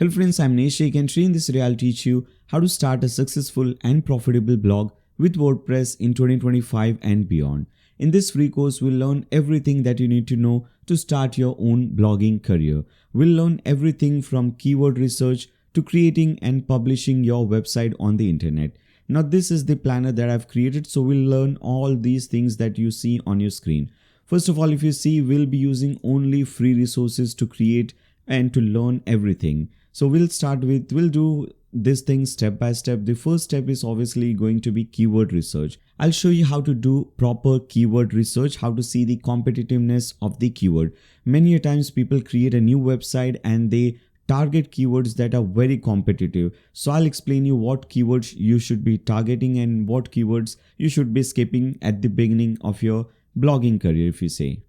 Hello friends, I'm Nishik and in this video I'll teach you how to start a successful and profitable blog with WordPress in 2025 and beyond. In this free course, we'll learn everything that you need to know to start your own blogging career. We'll learn everything from keyword research to creating and publishing your website on the internet. Now this is the planner that I've created, so we'll learn all these things that you see on your screen. First of all, if you see, we'll be using only free resources to create and to learn everything. So we'll do this thing step by step. The first step is obviously going to be keyword research. I'll show you how to do proper keyword research, how to see the competitiveness of the keyword. Many times people create a new website and they target keywords that are very competitive. So I'll explain you what keywords you should be targeting and what keywords you should be skipping at the beginning of your blogging career, if you say.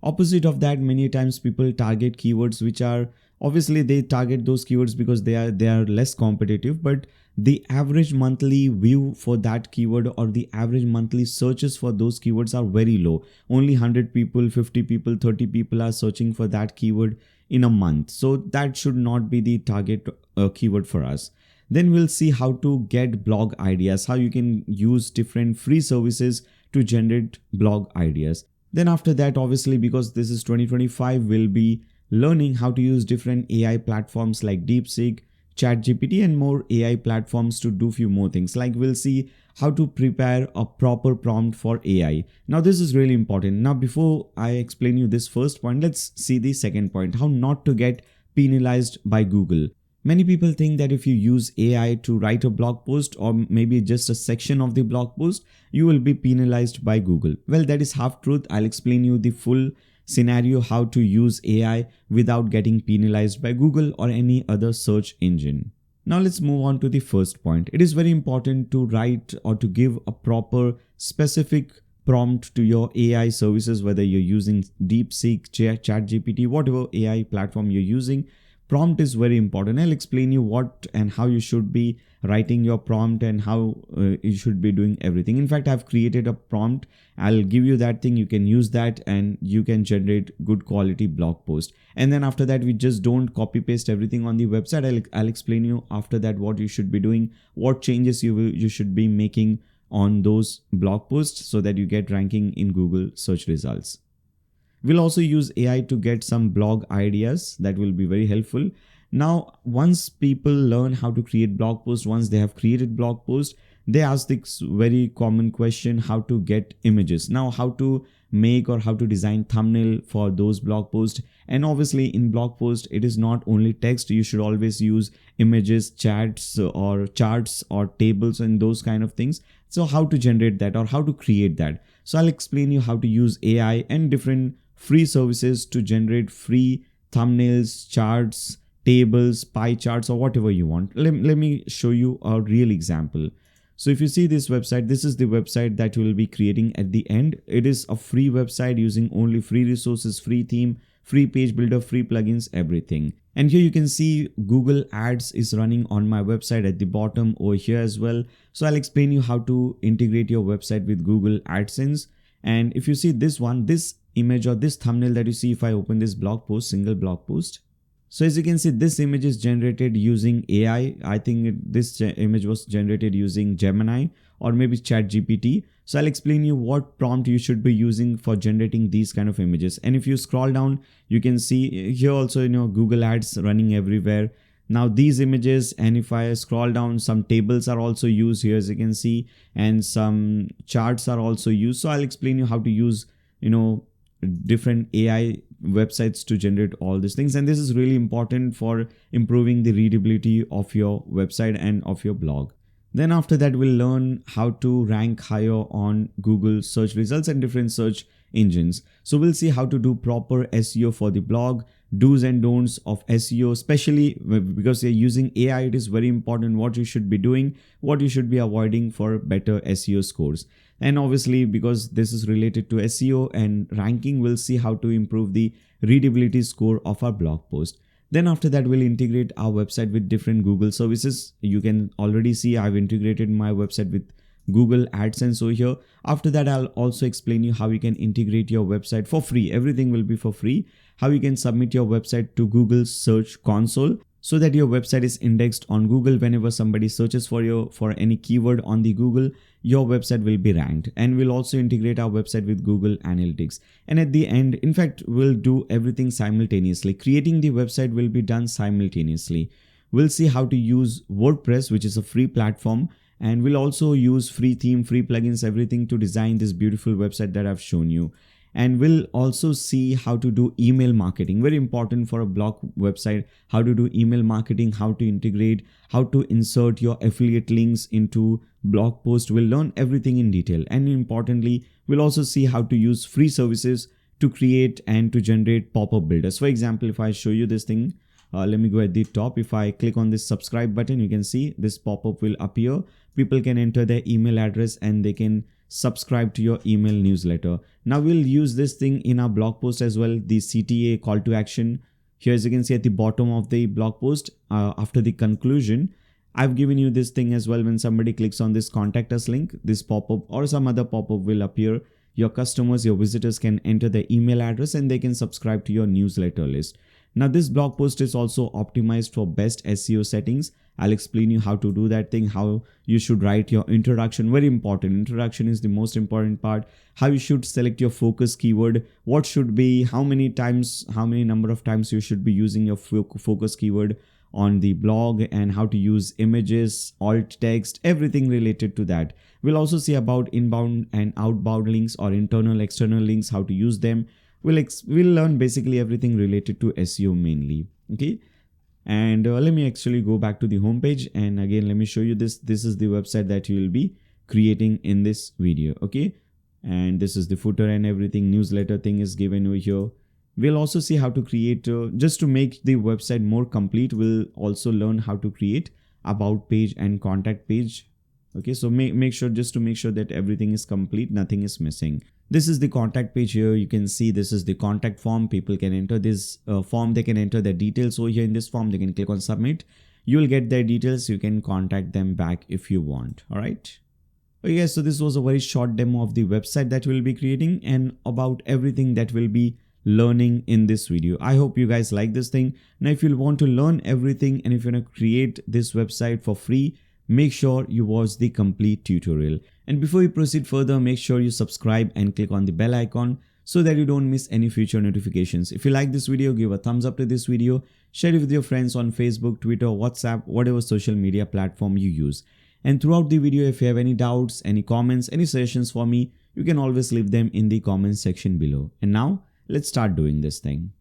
Opposite of that, many times people target keywords which are obviously they target those keywords because they are less competitive, but the average monthly view for that keyword or the average monthly searches for those keywords are very low. Only 100 people, 50 people, 30 people are searching for that keyword in a month. So that should not be the target keyword for us. Then we'll see how to get blog ideas, how you can use different free services to generate blog ideas. Then after that, obviously, because this is 2025, we'll be learning how to use different AI platforms like DeepSeek, ChatGPT and more AI platforms to do few more things. Like we'll see how to prepare a proper prompt for AI. Now this is really important. Now before I explain you this first point, let's see the second point, how not to get penalized by Google. Many people think that if you use AI to write a blog post or maybe just a section of the blog post, you will be penalized by Google. Well, that is half truth. I'll explain you the full scenario how to use AI without getting penalized by Google or any other search engine. Now let's move on to the first point. It is very important to write or to give a proper specific prompt to your AI services, whether you're using DeepSeek, ChatGPT, whatever AI platform you're using. Prompt is very important. I'll explain you what and how you should be writing your prompt and how you should be doing everything. In fact, I've created a prompt. I'll give you that thing. You can use that and you can generate good quality blog post. And then after that, we just don't copy paste everything on the website. I'll explain you after that what you should be doing, what changes you should be making on those blog posts so that you get ranking in Google search results. We'll also use AI to get some blog ideas that will be very helpful. Now, once people learn how to create blog posts, once they have created blog posts, they ask this very common question, how to get images. Now, how to make or how to design thumbnail for those blog posts. And obviously in blog post, it is not only text. You should always use images, chats or tables and those kind of things. So how to generate that or how to create that. So I'll explain you how to use AI and different free services to generate free thumbnails, charts, tables, pie charts, or whatever you want. Let me show you a real example. So if you see this website, this is the website that you will be creating at the end. It is a free website using only free resources, free theme, free page builder, free plugins, everything. And here you can see Google Ads is running on my website at the bottom over here as well. So I'll explain you how to integrate your website with Google AdSense. And if you see this one, this image or this thumbnail that you see, if I open this blog post, single blog post. So as you can see, this image is generated using AI. I think this image was generated using Gemini or maybe ChatGPT. So I'll explain you what prompt you should be using for generating these kind of images. And if you scroll down, you can see here also, Google Ads running everywhere. Now these images, and if I scroll down, some tables are also used here, as you can see, and some charts are also used. So I'll explain you how to use, different AI websites to generate all these things. And this is really important for improving the readability of your website and of your blog. Then after that, we'll learn how to rank higher on Google search results and different search engines. So we'll see how to do proper SEO for the blog, do's and don'ts of SEO, especially because you're using AI. It is very important what you should be doing, what you should be avoiding for better SEO scores. And obviously, because this is related to SEO and ranking, we'll see how to improve the readability score of our blog post. Then after that, we'll integrate our website with different Google services. You can already see I've integrated my website with Google AdSense over here. After that, I'll also explain you how you can integrate your website for free. Everything will be for free. How you can submit your website to Google Search Console. so that your website is indexed on Google. Whenever somebody searches for any keyword on the Google, your website will be ranked. And we'll also integrate our website with Google Analytics. And at the end, in fact, we'll do everything simultaneously. Creating the website will be done simultaneously. We'll see how to use WordPress, which is a free platform, and we'll also use free theme, free plugins, everything to design this beautiful website that I've shown you. And we'll also see how to do email marketing. Very important for a blog website, how to do email marketing, how to integrate, how to insert your affiliate links into blog post. We'll learn everything in detail. And importantly, we'll also see how to use free services to create and to generate pop-up builders. For example, if I show you this thing, let me go at the top. If I click on this subscribe button, you can see this pop-up will appear. People can enter their email address and they can subscribe to your email newsletter. Now we'll use this thing in our blog post as well, the CTA call to action. Here, as you can see at the bottom of the blog post, after the conclusion, I've given you this thing as well. When somebody clicks on this contact us link, this pop-up or some other pop-up will appear. Your customers, your visitors can enter their email address and they can subscribe to your newsletter list. Now this blog post is also optimized for best SEO settings. I'll explain you how to do that thing, how you should write your introduction. Very important. Introduction is the most important part. How you should select your focus keyword, what should be, how many number of times you should be using your focus keyword on the blog, and how to use images, alt text, everything related to that. We'll also see about inbound and outbound links or internal, external links, how to use them. We'll learn basically everything related to SEO mainly. Okay. And let me actually go back to the home page, and again let me show you this. This is the website that you will be creating in this video. Okay, and this is the footer and everything. Newsletter thing is given over here. We'll also see how to create just to make the website more complete. We'll also learn how to create about page and contact page. Okay, so make sure that everything is complete, nothing is missing. This is the contact page here. You can see this is the contact form. People can enter this form. They can enter their details over here in this form. They can click on submit. You will get their details. You can contact them back if you want. All right. Okay, so this was a very short demo of the website that we'll be creating and about everything that we'll be learning in this video. I hope you guys like this thing. Now, if you want to learn everything and if you want to create this website for free, make sure you watch the complete tutorial. And before you proceed further, make sure you subscribe and click on the bell icon so that you don't miss any future notifications. If you like this video, give a thumbs up to this video, share it with your friends on Facebook, Twitter, WhatsApp, whatever social media platform you use. And throughout the video, if you have any doubts, any comments, any suggestions for me, you can always leave them in the comment section below. And now let's start doing this thing.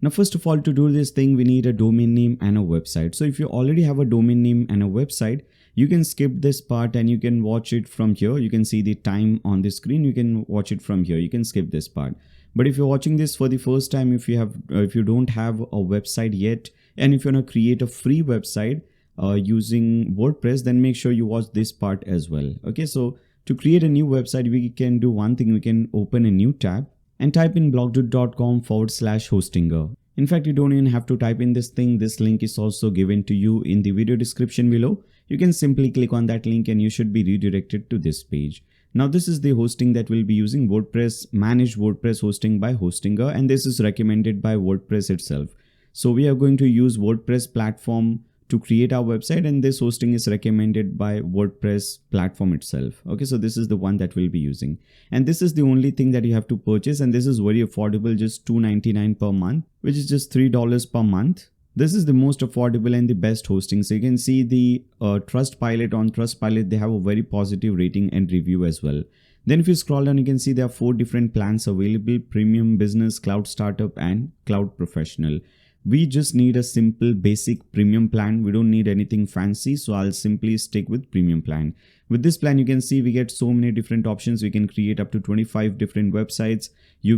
Now, first of all, to do this thing, we need a domain name and a website. So if you already have a domain name and a website, you can skip this part and you can watch it from here. You can see the time on the screen. You can watch it from here. You can skip this part. But if you're watching this for the first time, if you don't have a website yet, and if you want to create a free website using WordPress, then make sure you watch this part as well. Okay, so to create a new website, we can do one thing. We can open a new tab and type in blogdit.com/hostinger. In fact, you don't even have to type in this thing. This link is also given to you in the video description below. You can simply click on that link and you should be redirected to this page. Now, this is the hosting that we'll be using, WordPress, managed WordPress hosting by Hostinger, and this is recommended by WordPress itself. So we are going to use WordPress platform to create our website, and this hosting is recommended by WordPress platform itself. Okay, so this is the one that we'll be using, and this is the only thing that you have to purchase, and this is very affordable, just $2.99 per month, which is just $3 per month. This is the most affordable and the best hosting. So you can see the Trustpilot. On Trustpilot, they have a very positive rating and review as well. Then if you scroll down, you can see there are 4 different plans available: Premium, Business, Cloud Startup, and Cloud Professional. We just need a simple basic premium plan. We don't need anything fancy, so I'll simply stick with premium plan. With this plan, you can see we get so many different options. We can create up to 25 different websites. You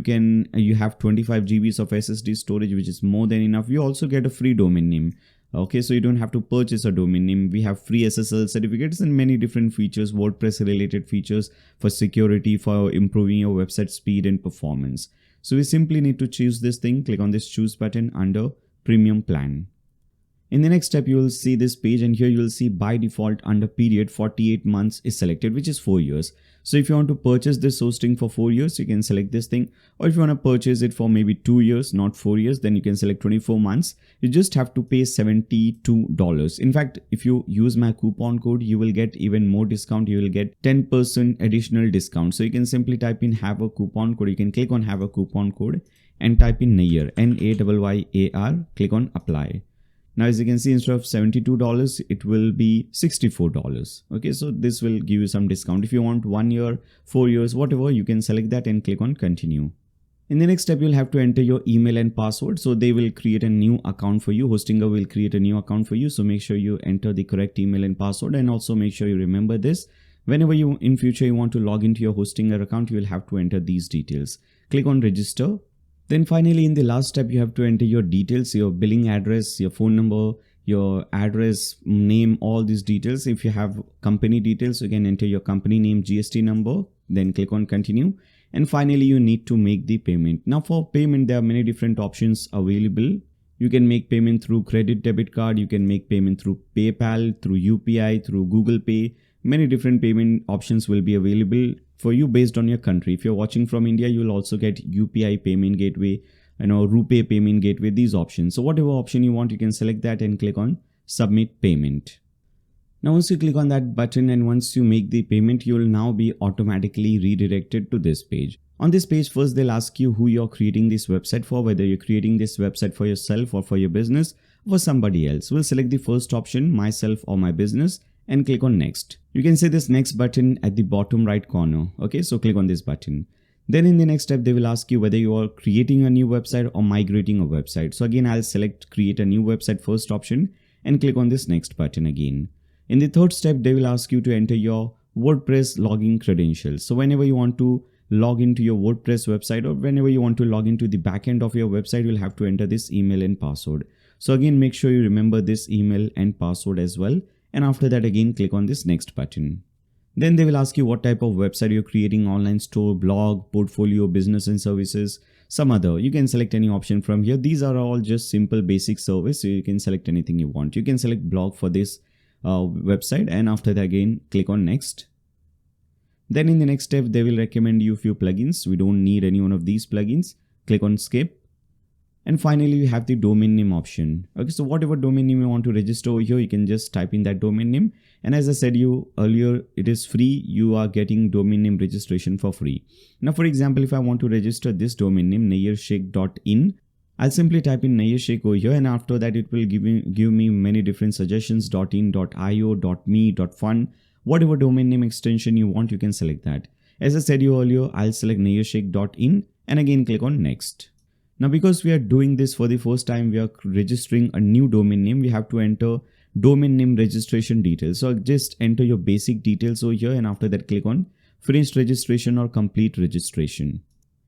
have 25 GBs of SSD storage, which is more than enough. You also get a free domain name. Okay, so you don't have to purchase a domain name. We have free SSL certificates and many different features, WordPress related features for security, for improving your website speed and performance. So we simply need to choose this thing. Click on this choose button under premium plan. In the next step, you will see this page, and here you will see by default under period 48 months is selected, which is 4 years. So if you want to purchase this hosting for 4 years, you can select this thing. Or if you want to purchase it for maybe 2 years, not 4 years, then you can select 24 months. You just have to pay $72. In fact, if you use my coupon code, you will get even more discount. You will get 10% additional discount. So you can simply type in have a coupon code. You can click on have a coupon code and type in Nayar, N-A-Y-Y-A-R, click on apply. Now, as you can see, instead of $72, it will be $64. Okay, so this will give you some discount. If you want 1 year, 4 years, whatever, you can select that and click on continue. In the next step, you'll have to enter your email and password. So they will create a new account for you. Hostinger will create a new account for you. So make sure you enter the correct email and password, and also make sure you remember this. Whenever you in future you want to log into your Hostinger account, you will have to enter these details. Click on register. Then finally, in the last step, you have to enter your details, your billing address, your phone number, your address, name, all these details. If you have company details, you can enter your company name, GST number, then click on continue. And finally, you need to make the payment. Now for payment, there are many different options available. You can make payment through credit debit card. You can make payment through PayPal, through UPI, through Google Pay. Many different payment options will be available for you based on your country. If you're watching from India, you will also get UPI payment gateway, RuPay payment gateway, these options. So whatever option you want, you can select that and click on submit payment. Now once you click on that button and once you make the payment, you will now be automatically redirected to this page. On this page, first they'll ask you who you're creating this website for, whether you're creating this website for yourself or for your business or for somebody else. We'll select the first option, myself or my business, and click on next. You can see this next button at the bottom right corner. Okay, so click on this button. Then in the next step, they will ask you whether you are creating a new website or migrating a website. So again, I'll select create a new website first option and click on this next button again. In the third step, they will ask you to enter your WordPress login credentials. So whenever you want to log into your WordPress website or whenever you want to log into the backend of your website, you'll have to enter this email and password. So again, make sure you remember this email and password as well. And after that, again, click on this next button. Then they will ask you what type of website you're creating, online store, blog, portfolio, business and services, some other. You can select any option from here. These are all just simple basic service. So you can select anything you want. You can select blog for this website, and after that, again, click on next. Then in the next step, they will recommend you a few plugins. We don't need any one of these plugins. Click on skip. And finally, we have the domain name option. Okay, so whatever domain name you want to register over here, you can just type in that domain name. And as I said you earlier, it is free. You are getting domain name registration for free. Now, for example, if I want to register this domain name, nayarshake.in, I'll simply type in nayarshake over here, and after that, it will give me many different suggestions, .in, .io, .me, .fun, whatever domain name extension you want, you can select that. As I said you earlier, I'll select nayarshake.in and again click on next. Now, because we are doing this for the first time, we are registering a new domain name. We have to enter domain name registration details. So just enter your basic details over here, and after that, click on finished registration or complete registration.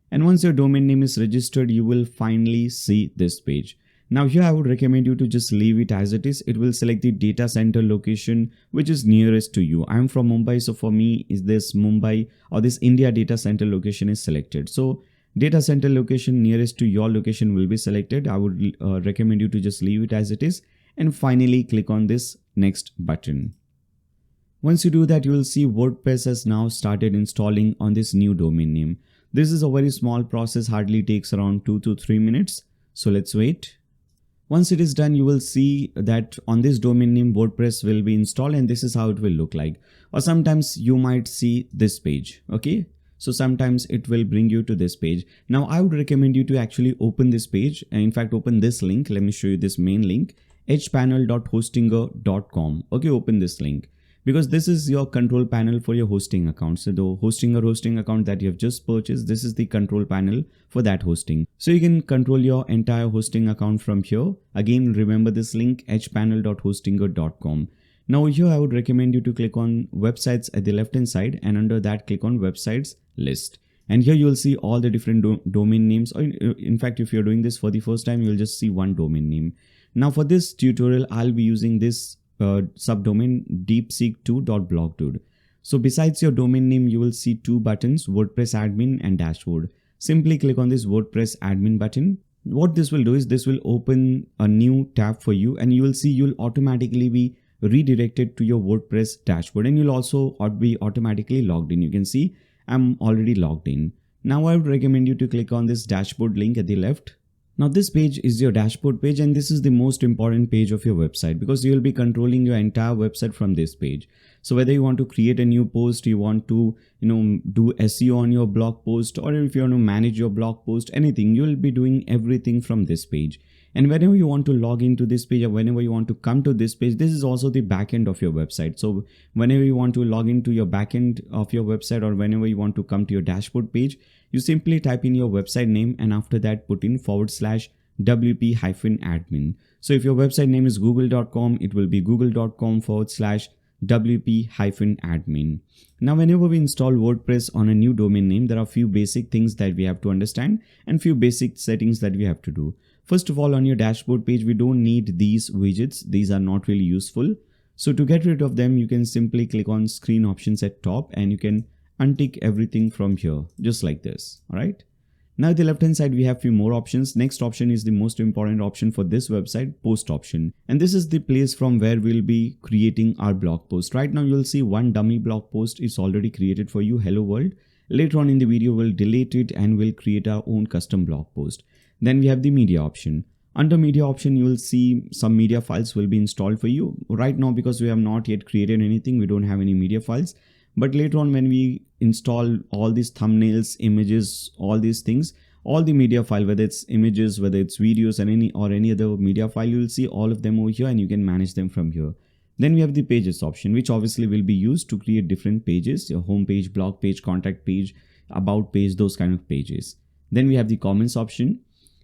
And once your domain name is registered, you will finally see this page. Now here I would recommend you to just leave it as it is. It will select the data center location which is nearest to you. I'm from Mumbai, so for me is this Mumbai or this India data center location is selected. So data center location nearest to your location will be selected. I would recommend you to just leave it as it is, and finally click on this next button. Once you do that, you will see WordPress has now started installing on this new domain name. This is a very small process, hardly takes around 2 to 3 minutes. So let's wait. Once it is done, you will see that on this domain name, WordPress will be installed, and this is how it will look like. Or sometimes you might see this page. Okay. So sometimes it will bring you to this page. Now I would recommend you to actually open this page. In fact, open this link. Let me show you this main link, hpanel.hostinger.com. Okay, open this link because this is your control panel for your hosting account. So the hosting account that you have just purchased, this is the control panel for that hosting. So you can control your entire hosting account from here. Again, remember this link, hpanel.hostinger.com. Now here I would recommend you to click on websites at the left hand side, and under that click on websites list. And here you will see all the different domain names. Or in fact, if you're doing this for the first time, you'll just see one domain name. Now for this tutorial, I'll be using this subdomain deepseek2.blogdude. So besides your domain name, you will see two buttons, WordPress admin and dashboard. Simply click on this WordPress admin button. What this will do is this will open a new tab for you, and you will see you'll automatically be redirected to your WordPress dashboard, and you'll also be automatically logged in. You can see I'm already logged in. Now I would recommend you to click on this dashboard link at the left. Now this page is your dashboard page, and this is the most important page of your website because you will be controlling your entire website from this page. So whether you want to create a new post, you want to do SEO on your blog post, or if you want to manage your blog post, anything, you will be doing everything from this page. And whenever you want to log into this page or whenever you want to come to this page, this is also the backend of your website. So whenever you want to log into your backend of your website or whenever you want to come to your dashboard page, you simply type in your website name and after that put in /wp-admin. So if your website name is google.com, it will be google.com/wp-admin. Now whenever we install WordPress on a new domain name, there are a few basic things that we have to understand and few basic settings that we have to do. First of all, on your dashboard page, we don't need these widgets. These are not really useful. So to get rid of them, you can simply click on screen options at top and you can untick everything from here, just like this. All right. Now at the left hand side, we have few more options. Next option is the most important option for this website, post option. And this is the place from where we'll be creating our blog post. Right now, you'll see one dummy blog post is already created for you. Hello world. Later on in the video, we'll delete it and we'll create our own custom blog post. Then we have the media option. Under media option, you will see some media files will be installed for you. Right now, because we have not yet created anything, we don't have any media files. But later on, when we install all these thumbnails, images, all these things, all the media file, whether it's images, whether it's videos and any other media file, you will see all of them over here and you can manage them from here. Then we have the pages option, which obviously will be used to create different pages, your home page, blog page, contact page, about page, those kind of pages. Then we have the comments option.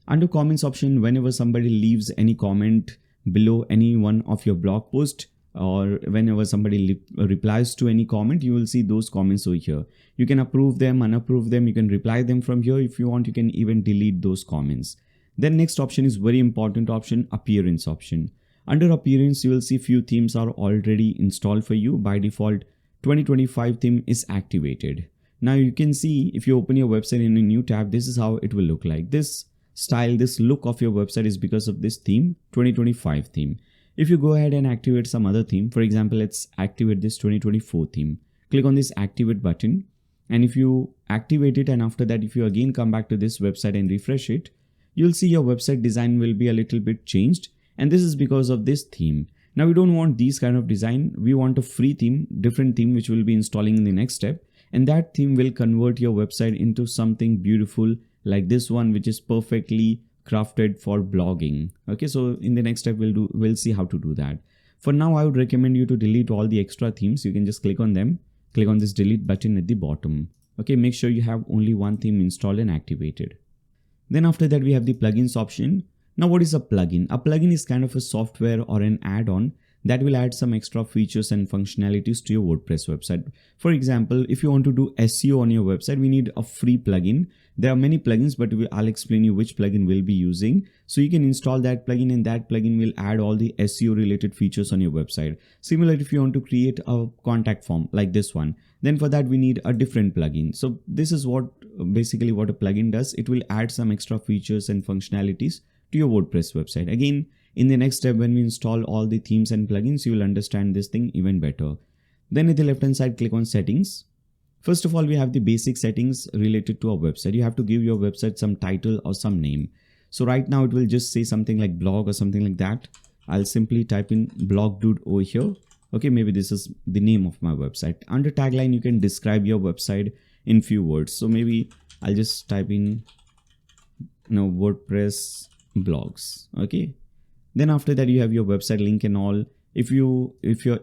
Under comments option, whenever somebody leaves any comment below any one of your blog posts, or whenever somebody replies to any comment, you will see those comments over here. You can approve them, unapprove them, you can reply them from here. If you want, you can even delete those comments. Then next option is very important option, appearance option. Under appearance, you will see few themes are already installed for you. By default, 2025 theme is activated. Now you can see if you open your website in a new tab, this is how it will look like. This style, this look of your website is because of this theme, 2025 theme. If you go ahead and activate some other theme, for example, let's activate this 2024 theme. Click on this activate button. And if you activate it and after that, if you again come back to this website and refresh it, you'll see your website design will be a little bit changed. And this is because of this theme. Now we don't want these kind of design. We want a free theme, different theme, which we'll be installing in the next step. And that theme will convert your website into something beautiful like this one, which is perfectly crafted for blogging. Okay, so in the next step we'll see how to do that. For now, I would recommend you to delete all the extra themes. You can just click on them, click on this delete button at the bottom. Okay, make sure you have only one theme installed and activated. Then after that, we have the plugins option. Now what is a plugin? A plugin is kind of a software or an add-on that will add some extra features and functionalities to your WordPress website. For example, if you want to do SEO on your website, we need a free plugin. There are many plugins, but I'll explain you which plugin we'll be using. So you can install that plugin and that plugin will add all the SEO related features on your website. Similar, if you want to create a contact form like this one, then for that we need a different plugin. So this is basically what a plugin does. It will add some extra features and functionalities to your WordPress website. Again, in the next step, when we install all the themes and plugins, you will understand this thing even better. Then at the left hand side, click on settings. First of all, we have the basic settings related to our website. You have to give your website some title or some name. So right now it will just say something like blog or something like that. I'll simply type in blog dude over here. Okay, maybe this is the name of my website. Under tagline, you can describe your website in few words. So maybe I'll just type in WordPress blogs. Okay. Then after that, you have your website link and all. If your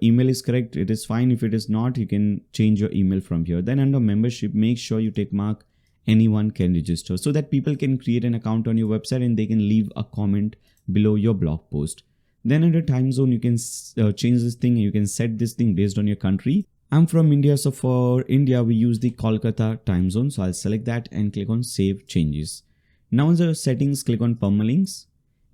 email is correct, it is fine. If it is not, you can change your email from here. Then under membership, make sure you tick mark anyone can register so that people can create an account on your website and they can leave a comment below your blog post. Then under time zone, you can change this thing. You can set this thing based on your country. I'm from India, so for India, we use the Kolkata time zone. So I'll select that and click on save changes. Now in the settings, click on permalinks.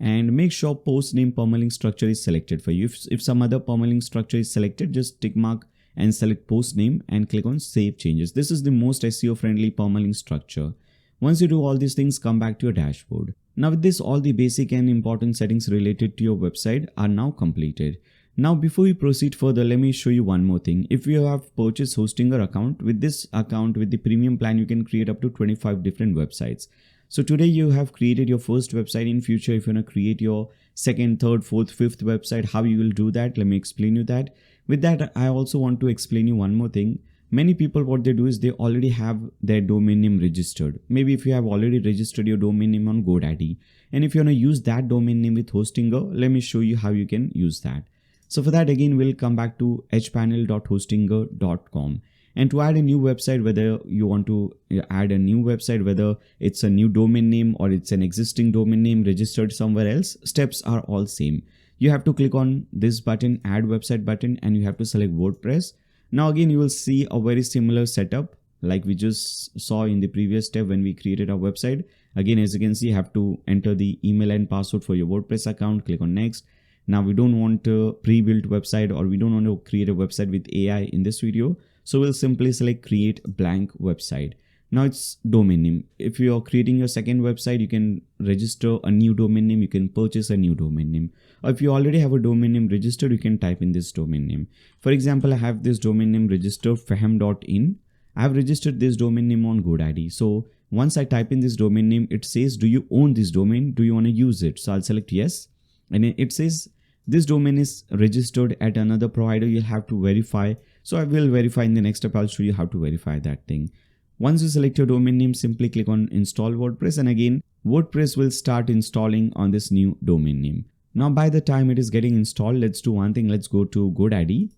And make sure post name permalink structure is selected for you. If some other permalink structure is selected, just tick mark and select post name and click on save changes. This is the most SEO friendly permalink structure. Once you do all these things, come back to your dashboard. Now with this, all the basic and important settings related to your website are now completed. Now before we proceed further, let me show you one more thing. If you have purchased Hostinger account, with this account, with the premium plan, you can create up to 25 different websites. So today you have created your first website. In future, if you want to create your second, third, fourth, fifth website, how you will do that, let me explain you that. With that, I also want to explain you one more thing. Many people, what they do is they already have their domain name registered. Maybe if you have already registered your domain name on GoDaddy, and if you want to use that domain name with Hostinger, let me show you how you can use that. So for that, again, we'll come back to hpanel.hostinger.com. And to add a new website, whether you want to add a new website, whether it's a new domain name or it's an existing domain name registered somewhere else, steps are all same. You have to click on this button, add website button, and you have to select WordPress. Now again, you will see a very similar setup like we just saw in the previous step when we created our website. Again, as you can see, you have to enter the email and password for your WordPress account. Click on next. Now we don't want a pre-built website, or we don't want to create a website with AI in this video. So we'll simply select create blank website. Now it's domain name. If you're creating your second website, you can register a new domain name. You can purchase a new domain name. Or if you already have a domain name registered, you can type in this domain name. For example, I have this domain name registered fahm.in. I have registered this domain name on GoDaddy. So once I type in this domain name, it says, do you own this domain? Do you want to use it? So I'll select yes. And it says this domain is registered at another provider. You'll have to verify. So I will verify in the next step. I'll show you how to verify that thing. Once you select your domain name, simply click on install WordPress. And again, WordPress will start installing on this new domain name. Now, by the time it is getting installed, let's do one thing. Let's go to GoDaddy,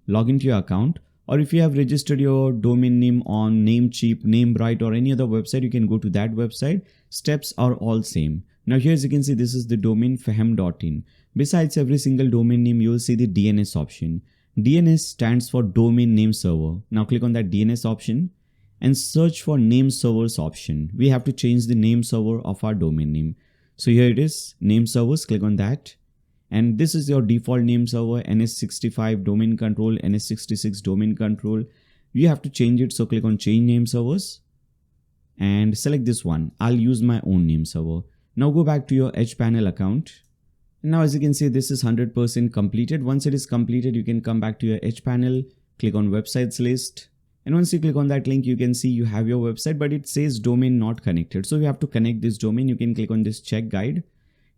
log into your account. Or if you have registered your domain name on Namecheap, Namebright, or any other website, you can go to that website. Steps are all same. Now here, as you can see, this is the domain fahm.in. Besides every single domain name, you will see the DNS option. DNS stands for domain name server. Now click on that DNS option and search for name servers option. We have to change the name server of our domain name. So here it is, name servers, click on that. And this is your default name server, NS65 domain control, NS66 domain control. You have to change it. So click on change name servers and select this one. I'll use my own name server. Now go back to your hpanel account. Now as you can see, this is 100% completed. Once it is completed, you can come back to your hpanel, click on websites list. And once you click on that link, you can see you have your website, but it says domain not connected. So you have to connect this domain. You can click on this check guide.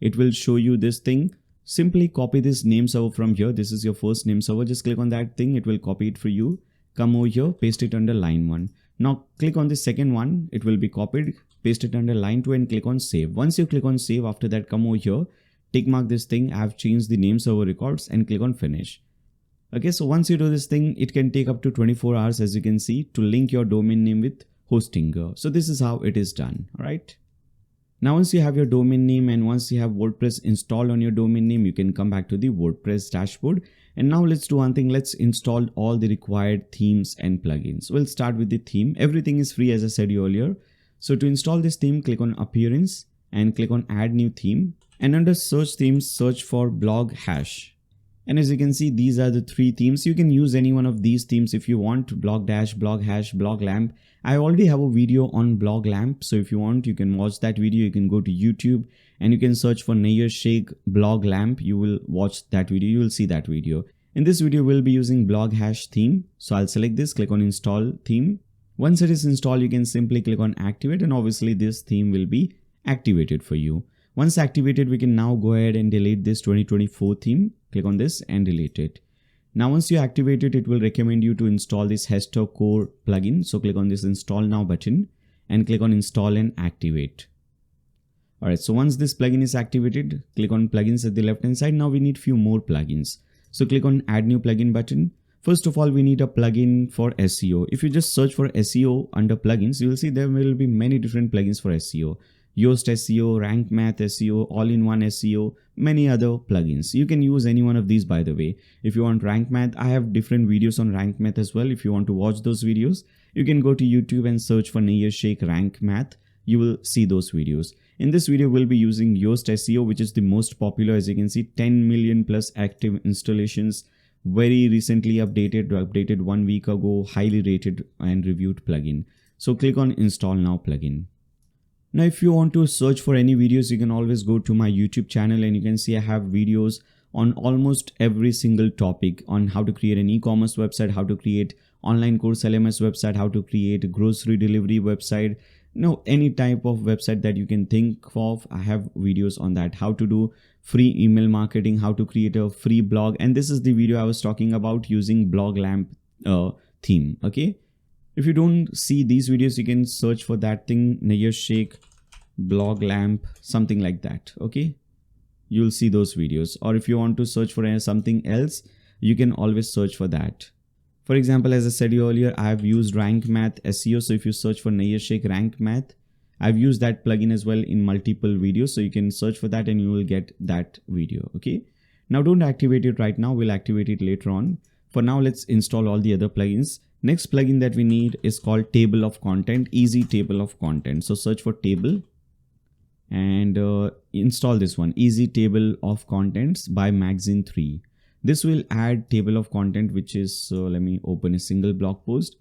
It will show you this thing. Simply copy this name server from here. This is your first name server. Just click on that thing. It will copy it for you. Come over here, paste it under line 1. Now click on the second one. It will be copied. Paste it under line 2 and click on save. Once you click on save, after that come over here, tick mark this thing. I have changed the name server records and click on finish. Okay, so once you do this thing, it can take up to 24 hours, as you can see, to link your domain name with Hostinger. So this is how it is done. All right. Now once you have your domain name and once you have WordPress installed on your domain name, you can come back to the WordPress dashboard. And now let's do one thing. Let's install all the required themes and plugins. We'll start with the theme. Everything is free, as I said earlier. So to install this theme, click on appearance and click on add new theme. And under search themes, search for blog hash. And as you can see, these are the 3 themes. You can use any one of these themes if you want. Blog dash, blog hash, blog lamp. I already have a video on blog lamp. So if you want, you can watch that video. You can go to YouTube and you can search for Nair Sheikh blog lamp. You will watch that video. You will see that video. In this video, we'll be using blog hash theme. So I'll select this, click on install theme. Once it is installed, you can simply click on activate, and obviously this theme will be activated for you. Once activated, we can now go ahead and delete this 2024 theme. Click on this and delete it. Now once you activate it, it will recommend you to install this Hester Core plugin. So click on this install now button and click on install and activate. Alright, so once this plugin is activated, click on plugins at the left hand side. Now we need few more plugins. So click on add new plugin button. First of all, we need a plugin for SEO. If you just search for SEO under plugins, you will see there will be many different plugins for SEO. Yoast SEO, Rank Math SEO, All-in-One SEO, many other plugins. You can use any one of these, by the way. If you want Rank Math, I have different videos on Rank Math as well. If you want to watch those videos, you can go to YouTube and search for Nair Sheikh Rank Math. You will see those videos. In this video, we'll be using Yoast SEO, which is the most popular. As you can see, 10 million plus active installations. Very recently updated 1 week ago, highly rated and reviewed plugin. So click on install now plugin. Now, if you want to search for any videos, you can always go to my YouTube channel and you can see I have videos on almost every single topic on how to create an e-commerce website, how to create online course LMS website, how to create grocery delivery website. Any type of website that you can think of, I have videos on that. How to do free email marketing, how to create a free blog. And this is the video I was talking about using blog lamp theme. Okay. If you don't see these videos, you can search for that thing, Nair Sheikh, blog lamp, something like that. Okay. You'll see those videos. Or if you want to search for something else, you can always search for that. For example, as I said earlier, I have used Rank Math SEO. So if you search for Nair Sheikh Rank Math, I've used that plugin as well in multiple videos. So you can search for that and you will get that video. Okay. Now don't activate it right now. We'll activate it later on. For now, let's install all the other plugins. Next plugin that we need is called Table of Content, Easy Table of Content. So search for table and install this one, Easy Table of Contents by Magazine 3. This will add table of content, which is, let me open a single blog post,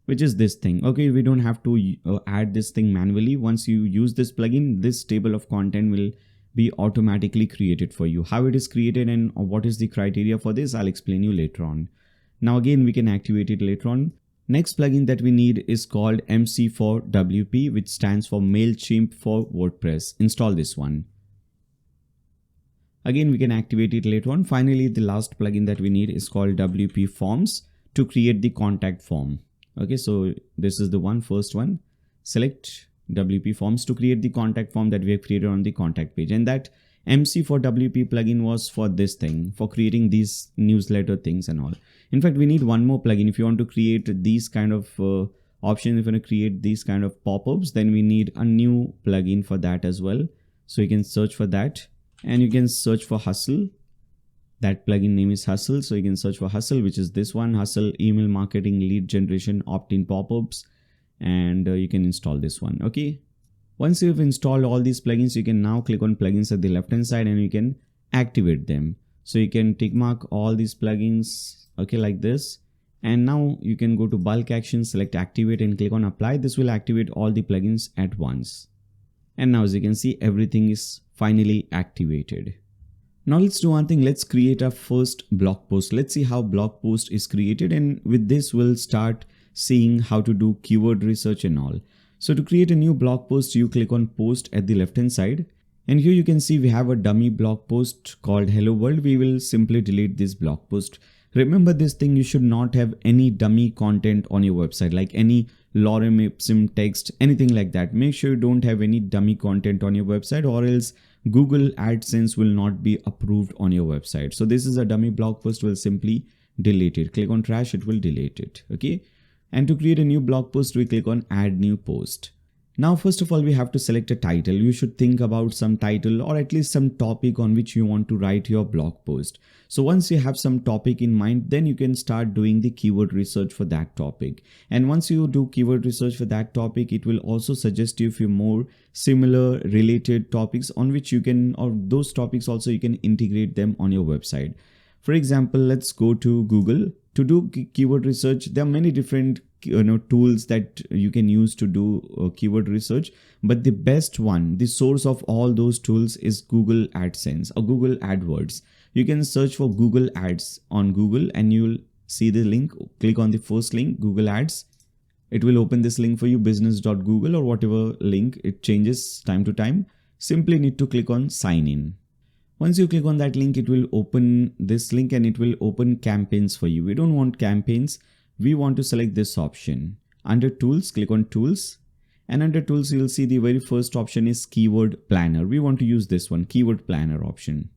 which is this thing. Okay, we don't have to add this thing manually. Once you use this plugin, this table of content will be automatically created for you. How it is created and what is the criteria for this, I'll explain you later on. Now again, we can activate it later on. Next plugin that we need is called MC for WP, which stands for MailChimp for WordPress. Install this one. Again, we can activate it later on. Finally, the last plugin that we need is called WP Forms to create the contact form. Okay, so this is the first one. Select WP Forms to create the contact form that we have created on the contact page. And that MC for WP plugin was for this thing, for creating these newsletter things and all. In fact, we need one more plugin. If you want to create these kind of options, if you want to create these kind of pop-ups, then we need a new plugin for that as well. So you can search for that and you can search for Hustle. That plugin name is Hustle. So you can search for Hustle, which is this one, Hustle Email Marketing Lead Generation Opt-in Pop-ups. And you can install this one. Okay. Once you've installed all these plugins, you can now click on plugins at the left hand side and you can activate them. So you can tick mark all these plugins, okay, like this. And now you can go to bulk action, select activate and click on apply. This will activate all the plugins at once. And now as you can see, everything is finally activated. Now let's do one thing. Let's create our first blog post. Let's see how blog post is created. And with this, we'll start seeing how to do keyword research and all. So to create a new blog post, you click on post at the left hand side. And here you can see we have a dummy blog post called Hello World. We will simply delete this blog post. Remember this thing, you should not have any dummy content on your website, like any lorem ipsum text, anything like that. Make sure you don't have any dummy content on your website or else Google AdSense will not be approved on your website. So this is a dummy blog post, we'll simply delete it. Click on trash, it will delete it. Okay. And to create a new blog post, we click on add new post. Now, first of all, we have to select a title. You should think about some title or at least some topic on which you want to write your blog post. So once you have some topic in mind, then you can start doing the keyword research for that topic. And once you do keyword research for that topic, it will also suggest you a few more similar related topics on which you can, or those topics also you can integrate them on your website. For example, let's go to Google. To do keyword research, there are many different tools that you can use to do keyword research, but the best one, the source of all those tools is Google AdSense or Google AdWords. You can search for Google Ads on Google and you'll see the link. Click on the first link, Google Ads. It will open this link for you, business.google or whatever link. It changes time to time. Simply need to click on sign in. Once you click on that link, it will open this link and it will open campaigns for you. We don't want campaigns. We want to select this option. Under tools, click on tools. And under tools, you'll see the very first option is keyword planner. We want to use this one, keyword planner option.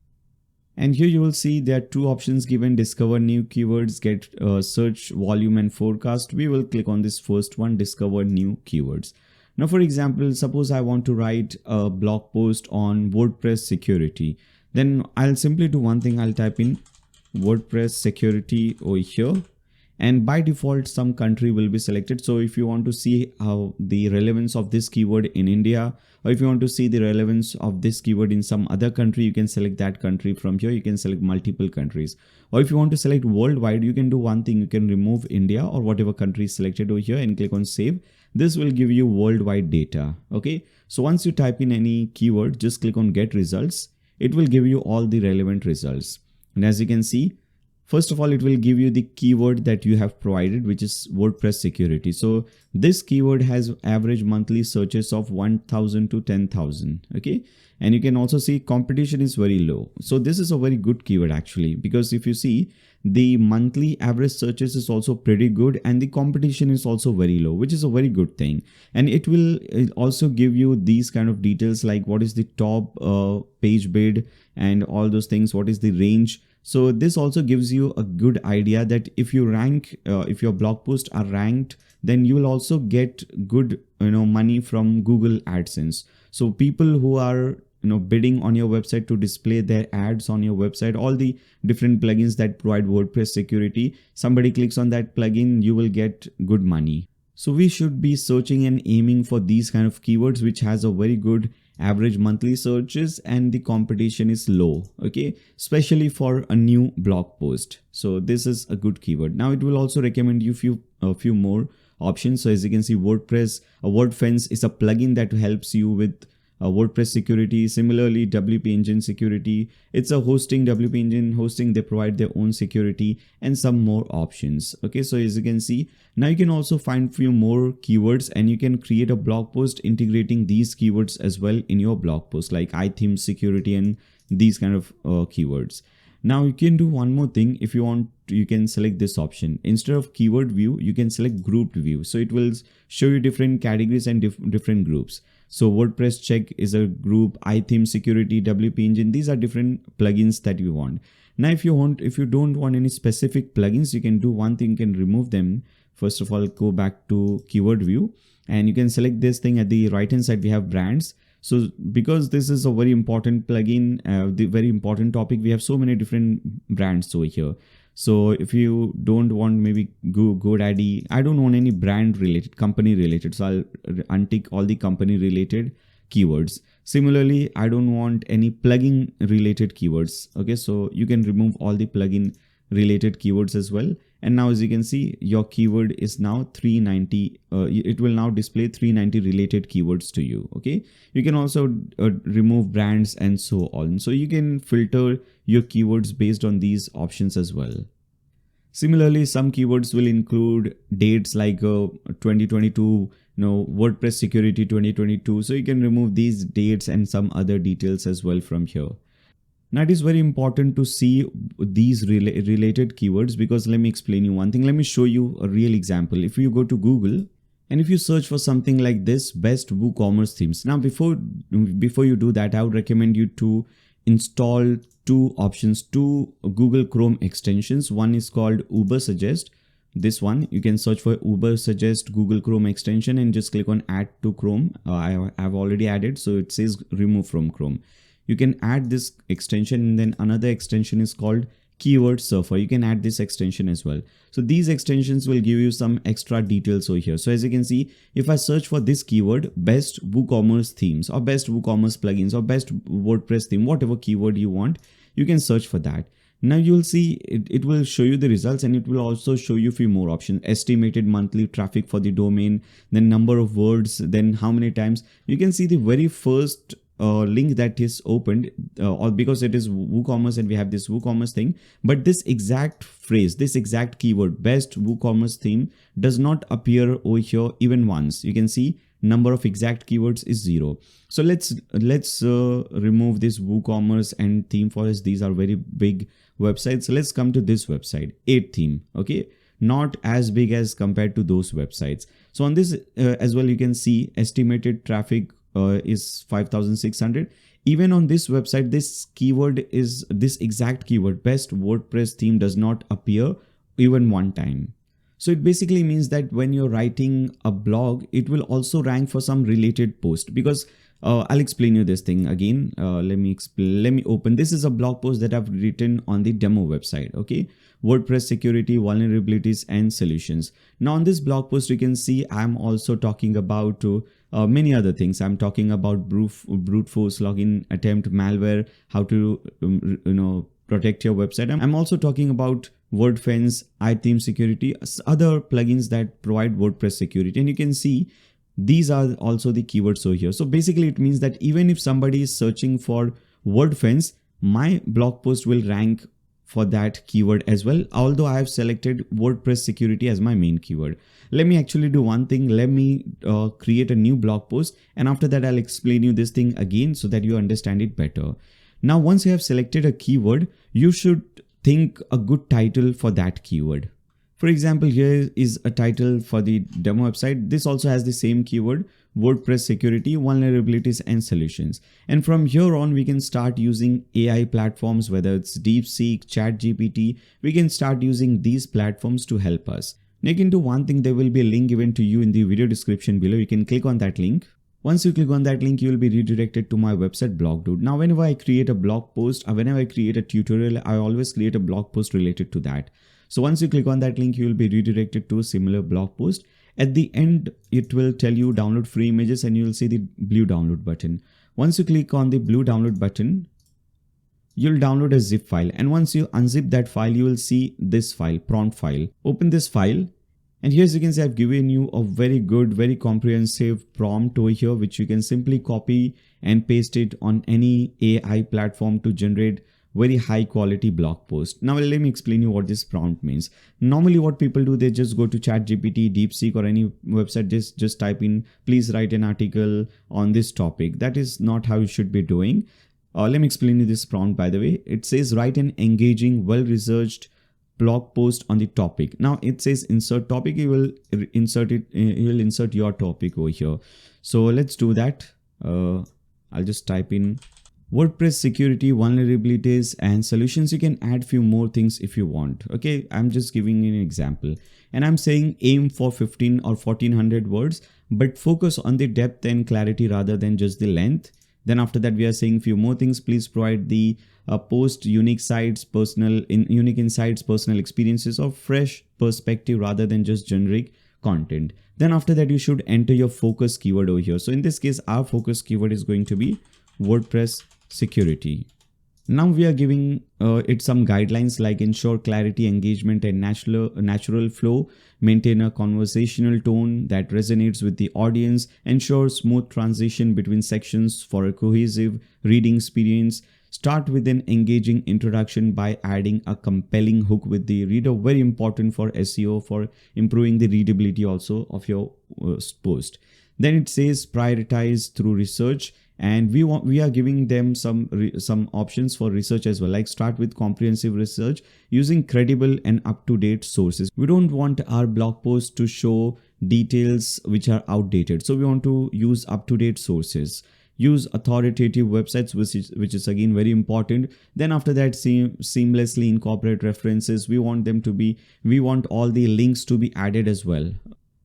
And here you will see there are two options given: discover new keywords, get search volume and forecast. We will click on this first one, discover new keywords. Now, for example, suppose I want to write a blog post on WordPress security. Then I'll simply do one thing. I'll type in WordPress security over here. and by default some country will be selected. So if you want to see how the relevance of this keyword in India, or if you want to see the relevance of this keyword in some other country, you can select that country. From here you can select multiple countries, or if you want to select worldwide, you can do one thing. You can remove India or whatever country is selected over here and click on save. This will give you worldwide data. Okay, so once you type in any keyword, just click on get results. It will give you all the relevant results, and as you can see, first of all, it will give you the keyword that you have provided, which is WordPress security. So this keyword has average monthly searches of 1,000 to 10,000. Okay. And you can also see competition is very low. So this is a very good keyword actually, because if you see, the monthly average searches is also pretty good and the competition is also very low, which is a very good thing. And it will also give you these kind of details like what is the top page bid and all those things, what is the range. So this also gives you a good idea that if you rank, if your blog posts are ranked, then you will also get good, money from Google AdSense. So people who are, bidding on your website to display their ads on your website, all the different plugins that provide WordPress security, somebody clicks on that plugin, you will get good money. So we should be searching and aiming for these kind of keywords, which has a very good average monthly searches and the competition is low. Okay, especially for a new blog post. So this is a good keyword. Now it will also recommend you a few more options. So as you can see, WordFence is a plugin that helps you with WordPress security. Similarly, WP Engine security, it's a hosting, WP Engine hosting, they provide their own security and some more options. Okay, so as you can see, now you can also find few more keywords and you can create a blog post integrating these keywords as well in your blog post, like iTheme security and these kind of keywords. Now you can do one more thing. If you want, you can select this option. Instead of keyword view, you can select grouped view. So it will show you different categories and different groups. So WordPress check is a group, iTheme security, WP Engine, these are different plugins that you want. Now if you don't want any specific plugins, you can do one thing, you can remove them. First of all, go back to keyword view and you can select this thing. At the right hand side, we have brands. So because this is a very important plugin, the very important topic, we have so many different brands over here. So if you don't want maybe GoDaddy, I don't want any brand related, company related. So I'll untick all the company related keywords. Similarly, I don't want any plugin related keywords. Okay, so you can remove all the plugin related keywords as well. And now as you can see, your keyword is now 390. It will now display 390 related keywords to you. Okay, you can also remove brands and so on. So you can filter your keywords based on these options as well. Similarly, some keywords will include dates like 2022, WordPress security 2022. So you can remove these dates and some other details as well from here. Now it is very important to see these related keywords, because let me explain you one thing. Let me show you a real example. If you go to Google and if you search for something like this, best WooCommerce themes. Now before you do that, I would recommend you to install two Google Chrome extensions. One is called Uber Suggest. This one, you can search for Uber Suggest Google Chrome extension and just click on add to Chrome. I have already added, so it says remove from Chrome. You can add this extension, and then another extension is called Keyword Surfer. You can add this extension as well. So these extensions will give you some extra details over here. So as you can see, if I search for this keyword, best WooCommerce themes or best WooCommerce plugins or best WordPress theme, whatever keyword you want, you can search for that. Now you'll see it will show you the results, and it will also show you a few more options. Estimated monthly traffic for the domain, then number of words, then how many times. You can see the very first link that is opened, or because it is WooCommerce and we have this WooCommerce thing, but this exact phrase, this exact keyword, best WooCommerce theme, does not appear over here even once. You can see number of exact keywords is 0. So let's remove this WooCommerce and theme forest. These are very big websites. So let's come to this website, 8 theme. Okay, not as big as compared to those websites. So on this as well, you can see estimated traffic is 5,600. Even on this website, this keyword is this exact keyword, best WordPress theme, does not appear even one time. So it basically means that when you're writing a blog, it will also rank for some related post, because I'll explain you this thing again. Let me open. This is a blog post that I've written on the demo website. Okay, WordPress security, vulnerabilities, and solutions. Now on this blog post, you can see I'm also talking about many other things. I'm talking about brute force login attempt, malware, how to protect your website. I'm also talking about WordFence, iTheme security, other plugins that provide WordPress security, and you can see these are also the keywords over here. So basically it means that even if somebody is searching for WordFence, my blog post will rank for that keyword as well, although I have selected WordPress security as my main keyword. Let me actually do one thing. Let me create a new blog post, and after that I'll explain you this thing again so that you understand it better. Now once you have selected a keyword, you should think a good title for that keyword. For example, here is a title for the demo website. This also has the same keyword, WordPress security, vulnerabilities, and solutions. And from here on, we can start using AI platforms, whether it's DeepSeek, ChatGPT. We can start using these platforms to help us. Now you can do one thing. There will be a link given to you in the video description below. You can click on that link. Once you click on that link, you will be redirected to my website BlogDude. Now, whenever I create a blog post or whenever I create a tutorial, I always create a blog post related to that. So once you click on that link, you will be redirected to a similar blog post. At the end, it will tell you download free images and you will see the blue download button. Once you click on the blue download button, you'll download a zip file. And once you unzip that file, you will see this file, prompt file. Open this file. And here, as you can see, I've given you a very good, very comprehensive prompt over here, which you can simply copy and paste it on any AI platform to generate very high quality blog post. Now let me explain you what this prompt means. Normally what people do, they just go to ChatGPT, DeepSeek, or any website, just type in, please write an article on this topic. That is not how you should be doing. Let me explain you this prompt, by the way. It says write an engaging, well-researched blog post on the topic. Now it says insert topic. You will insert it. You will insert your topic over here. So let's do that. I'll just type in WordPress security, vulnerabilities, and solutions. You can add few more things if you want. Okay, I'm just giving you an example, and I'm saying aim for 15 or 1400 words, but focus on the depth and clarity rather than just the length. Then after that, we are saying few more things. Please provide the post unique insights, personal experiences, or fresh perspective rather than just generic content. Then after that, you should enter your focus keyword over here. So in this case, our focus keyword is going to be WordPress security. Now we are giving it some guidelines like ensure clarity, engagement, and natural flow, maintain a conversational tone that resonates with the audience, ensure smooth transition between sections for a cohesive reading experience, start with an engaging introduction by adding a compelling hook with the reader. Very important for SEO, for improving the readability also of your post. Then it says prioritize through research. And we are giving them some options for research as well, like start with comprehensive research using credible and up-to-date sources. We don't want our blog post to show details which are outdated. So we want to use up-to-date sources. Use authoritative websites, which is again very important. Then after that, seamlessly incorporate references. We want all the links to be added as well.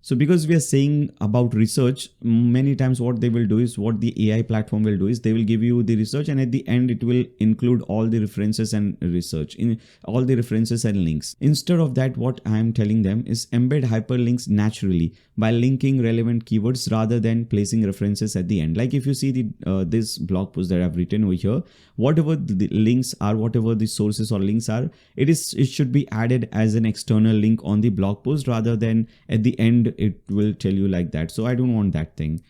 So because we are saying about research, many times what they will do is, what the AI platform will do is, they will give you the research, and at the end it will include all the references and research in all the references and links. Instead of that, what I am telling them is embed hyperlinks naturally by linking relevant keywords rather than placing references at the end. Like if you see the this blog post that I've written over here, whatever the links are, whatever the sources or links are, it should be added as an external link on the blog post rather than at the end it will tell you like that. So I don't want that thing.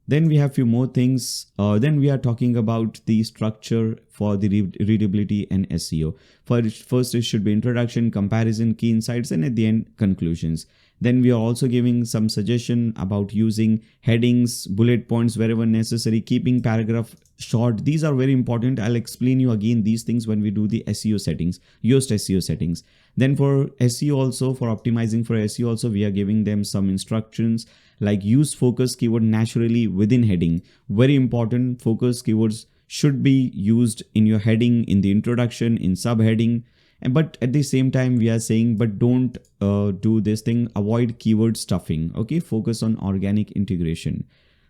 Then we have few more things. Then we are talking about the structure for the readability and SEO. First it should be introduction, comparison, key insights, and at the end conclusions. Then we are also giving some suggestion about using headings, bullet points wherever necessary, keeping paragraph short. These are very important. I'll explain you again these things when we do the SEO settings, Yoast SEO settings. Then for SEO also, for optimizing for SEO also, we are giving them some instructions like use focus keyword naturally within heading. Very important, focus keywords should be used in your heading, in the introduction, in subheading. But at the same time, we are saying, but don't do this thing, avoid keyword stuffing. Okay, focus on organic integration.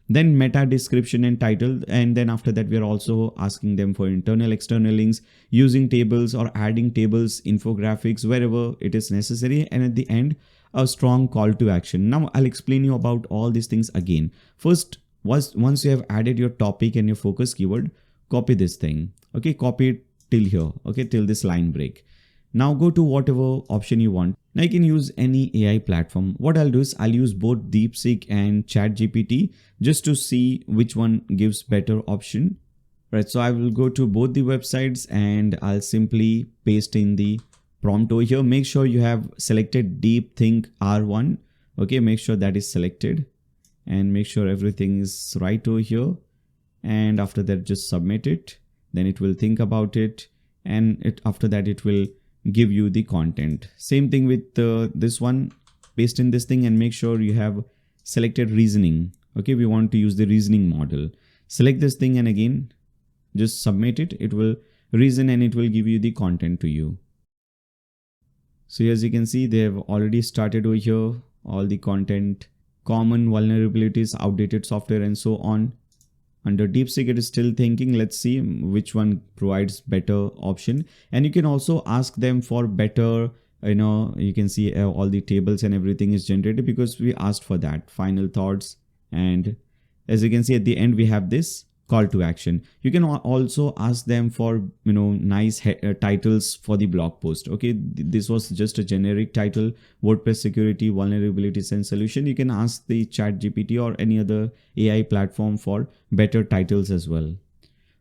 then meta description and title, and then after that we are also asking them for internal external links, using tables or adding tables, infographics wherever it is necessary, and at the end a strong call to action. Now I'll explain you about all these things again. First, once you have added your topic and your focus keyword, copy this thing. Okay, copy it till here. Okay, till this line break. Now go to whatever option you want. Now you can use any AI platform. What I'll do is I'll use both DeepSeek and ChatGPT just to see which one gives better option. Right, so I will go to both the websites and I'll simply paste in the prompt over here. Make sure you have selected DeepThink R1. Okay, make sure that is selected and make sure everything is right over here. And after that, just submit it. Then it will think about it, and after that it will give you the content. Same thing with this one. Paste in this thing and make sure you have selected reasoning. Okay, we want to use the reasoning model. Select this thing and again just submit it. It will reason and it will give you the content to you. So as you can see, they have already started over here all the content, common vulnerabilities, outdated software, and so on. Under DeepSeek, it is still thinking. Let's see which one provides better option. And you can also ask them for better, you can see all the tables and everything is generated because we asked for that. Final thoughts. And as you can see at the end, we have this call to action. You can also ask them for, nice titles for the blog post. Okay, this was just a generic title, WordPress security, vulnerabilities and solution. You can ask the ChatGPT or any other AI platform for better titles as well.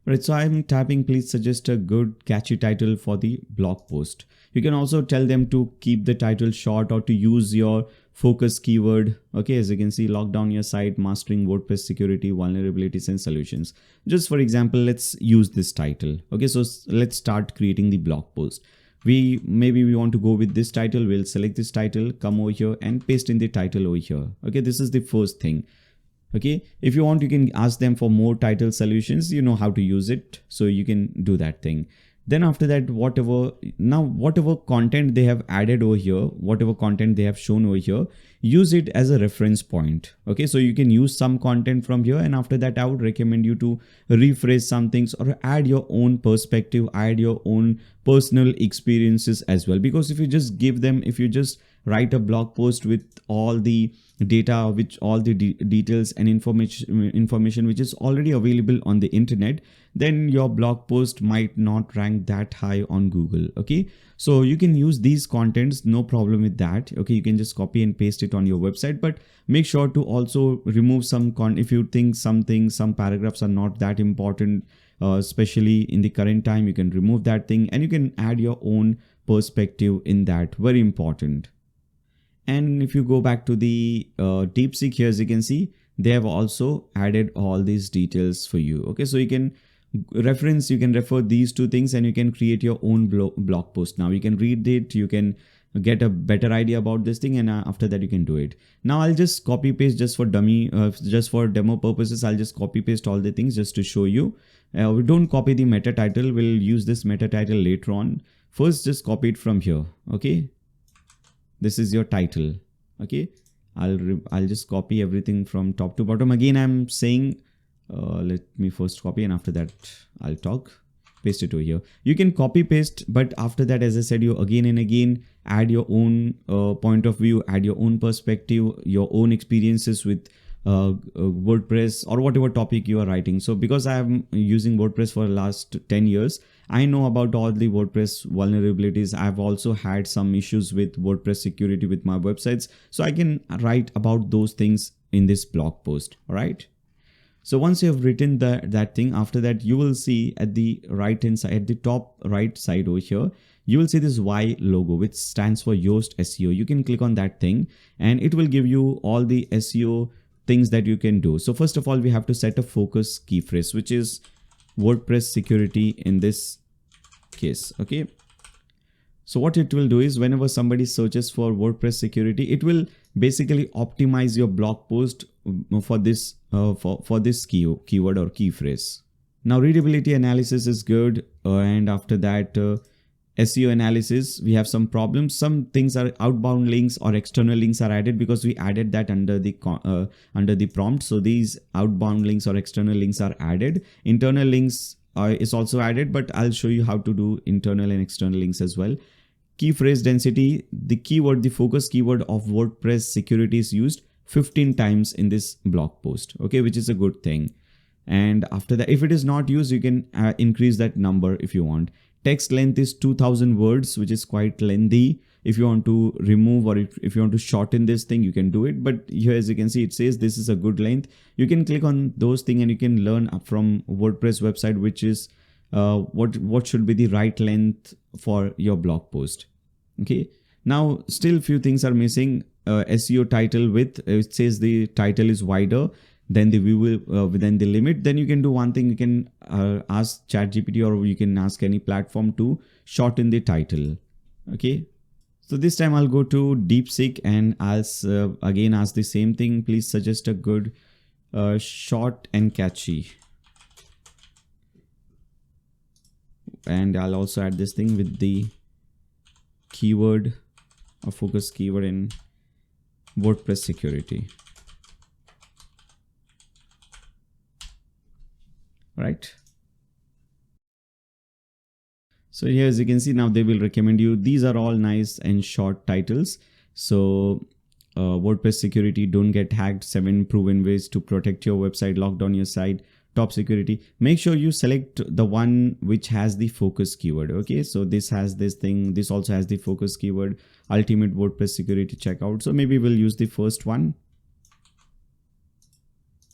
Right, so I'm tapping, please suggest a good catchy title for the blog post. You can also tell them to keep the title short or to use your focus keyword. Okay, as you can see, lock down your site, mastering WordPress security, vulnerabilities and solutions. Just for example, let's use this title. Okay, so let's start creating the blog post. Maybe we want to go with this title. We'll select this title, come over here and paste in the title over here. Okay, this is the first thing. Okay, if you want, you can ask them for more title solutions. You know how to use it, so you can do that thing. Then after that, whatever content they have added over here, whatever content they have shown over here, use it as a reference point. Okay, so you can use some content from here, and after that I would recommend you to rephrase some things or add your own perspective, add your own personal experiences as well. Because if you just write a blog post with all the data, which all the details and information which is already available on the internet, then your blog post might not rank that high on Google. Okay, so you can use these contents, no problem with that. Okay, you can just copy and paste it on your website, but make sure to also remove some if you think some paragraphs are not that important, especially in the current time, you can remove that thing and you can add your own perspective in that. Very important. And if you go back to the DeepSeek here, as you can see, they have also added all these details for you. Okay, so you can refer these two things and you can create your own blog post. Now you can read it, you can get a better idea about this thing, and after that you can do it. Now I'll just copy paste just for demo purposes. I'll just copy paste all the things just to show you. We don't copy the meta title. We'll use this meta title later on. First, just copy it from here. Okay, this is your title. Okay, I'll just copy everything from top to bottom. Again, I'm saying let me first copy and after that I'll talk. Paste it over here. You can copy paste, but after that, as I said, you again and again add your own point of view, add your own perspective, your own experiences with WordPress or whatever topic you are writing. So because I am using WordPress for the last 10 years, I know about all the WordPress vulnerabilities. I've also had some issues with WordPress security with my websites. So I can write about those things in this blog post. All right. So once you have written that thing, after that, you will see at the right hand side, at the top right side over here, you will see this Y logo, which stands for Yoast SEO. You can click on that thing and it will give you all the SEO things that you can do. So first of all, we have to set a focus key phrase, which is WordPress security in this case. Okay. So what it will do is whenever somebody searches for WordPress security, it will basically optimize your blog post for this keyword or key phrase. Now readability analysis is good, and after that SEO analysis, we have some problems. Some things are outbound links or external links are added because we added that under the prompt. So these outbound links or external links are added. Internal links is also added, but I'll show you how to do internal and external links as well. Key phrase density, the keyword, the focus keyword of WordPress security is used 15 times in this blog post, okay, which is a good thing. And after that, if it is not used, you can increase that number if you want. Text length is 2000 words, which is quite lengthy. If you want to remove or if you want to shorten this thing, you can do it. But here, as you can see, it says this is a good length. You can click on those things and you can learn from WordPress website, which is what should be the right length for your blog post. Okay. Now, still few things are missing. SEO title width, it says the title is wider than the view within the limit. Then you can do one thing, you can ask ChatGPT or you can ask any platform to shorten the title. Okay. So this time I'll go to DeepSeek and I'll again ask the same thing. Please suggest a good short and catchy. And I'll also add this thing with the keyword or focus keyword in WordPress security. Right. So here, as you can see, now they will recommend you. These are all nice and short titles. So WordPress security, don't get hacked, 7 proven ways to protect your website, lock down your site, top security. Make sure you select the one which has the focus keyword. Okay, so this has this thing, this also has the focus keyword, ultimate WordPress security checkout. So maybe we'll use the first one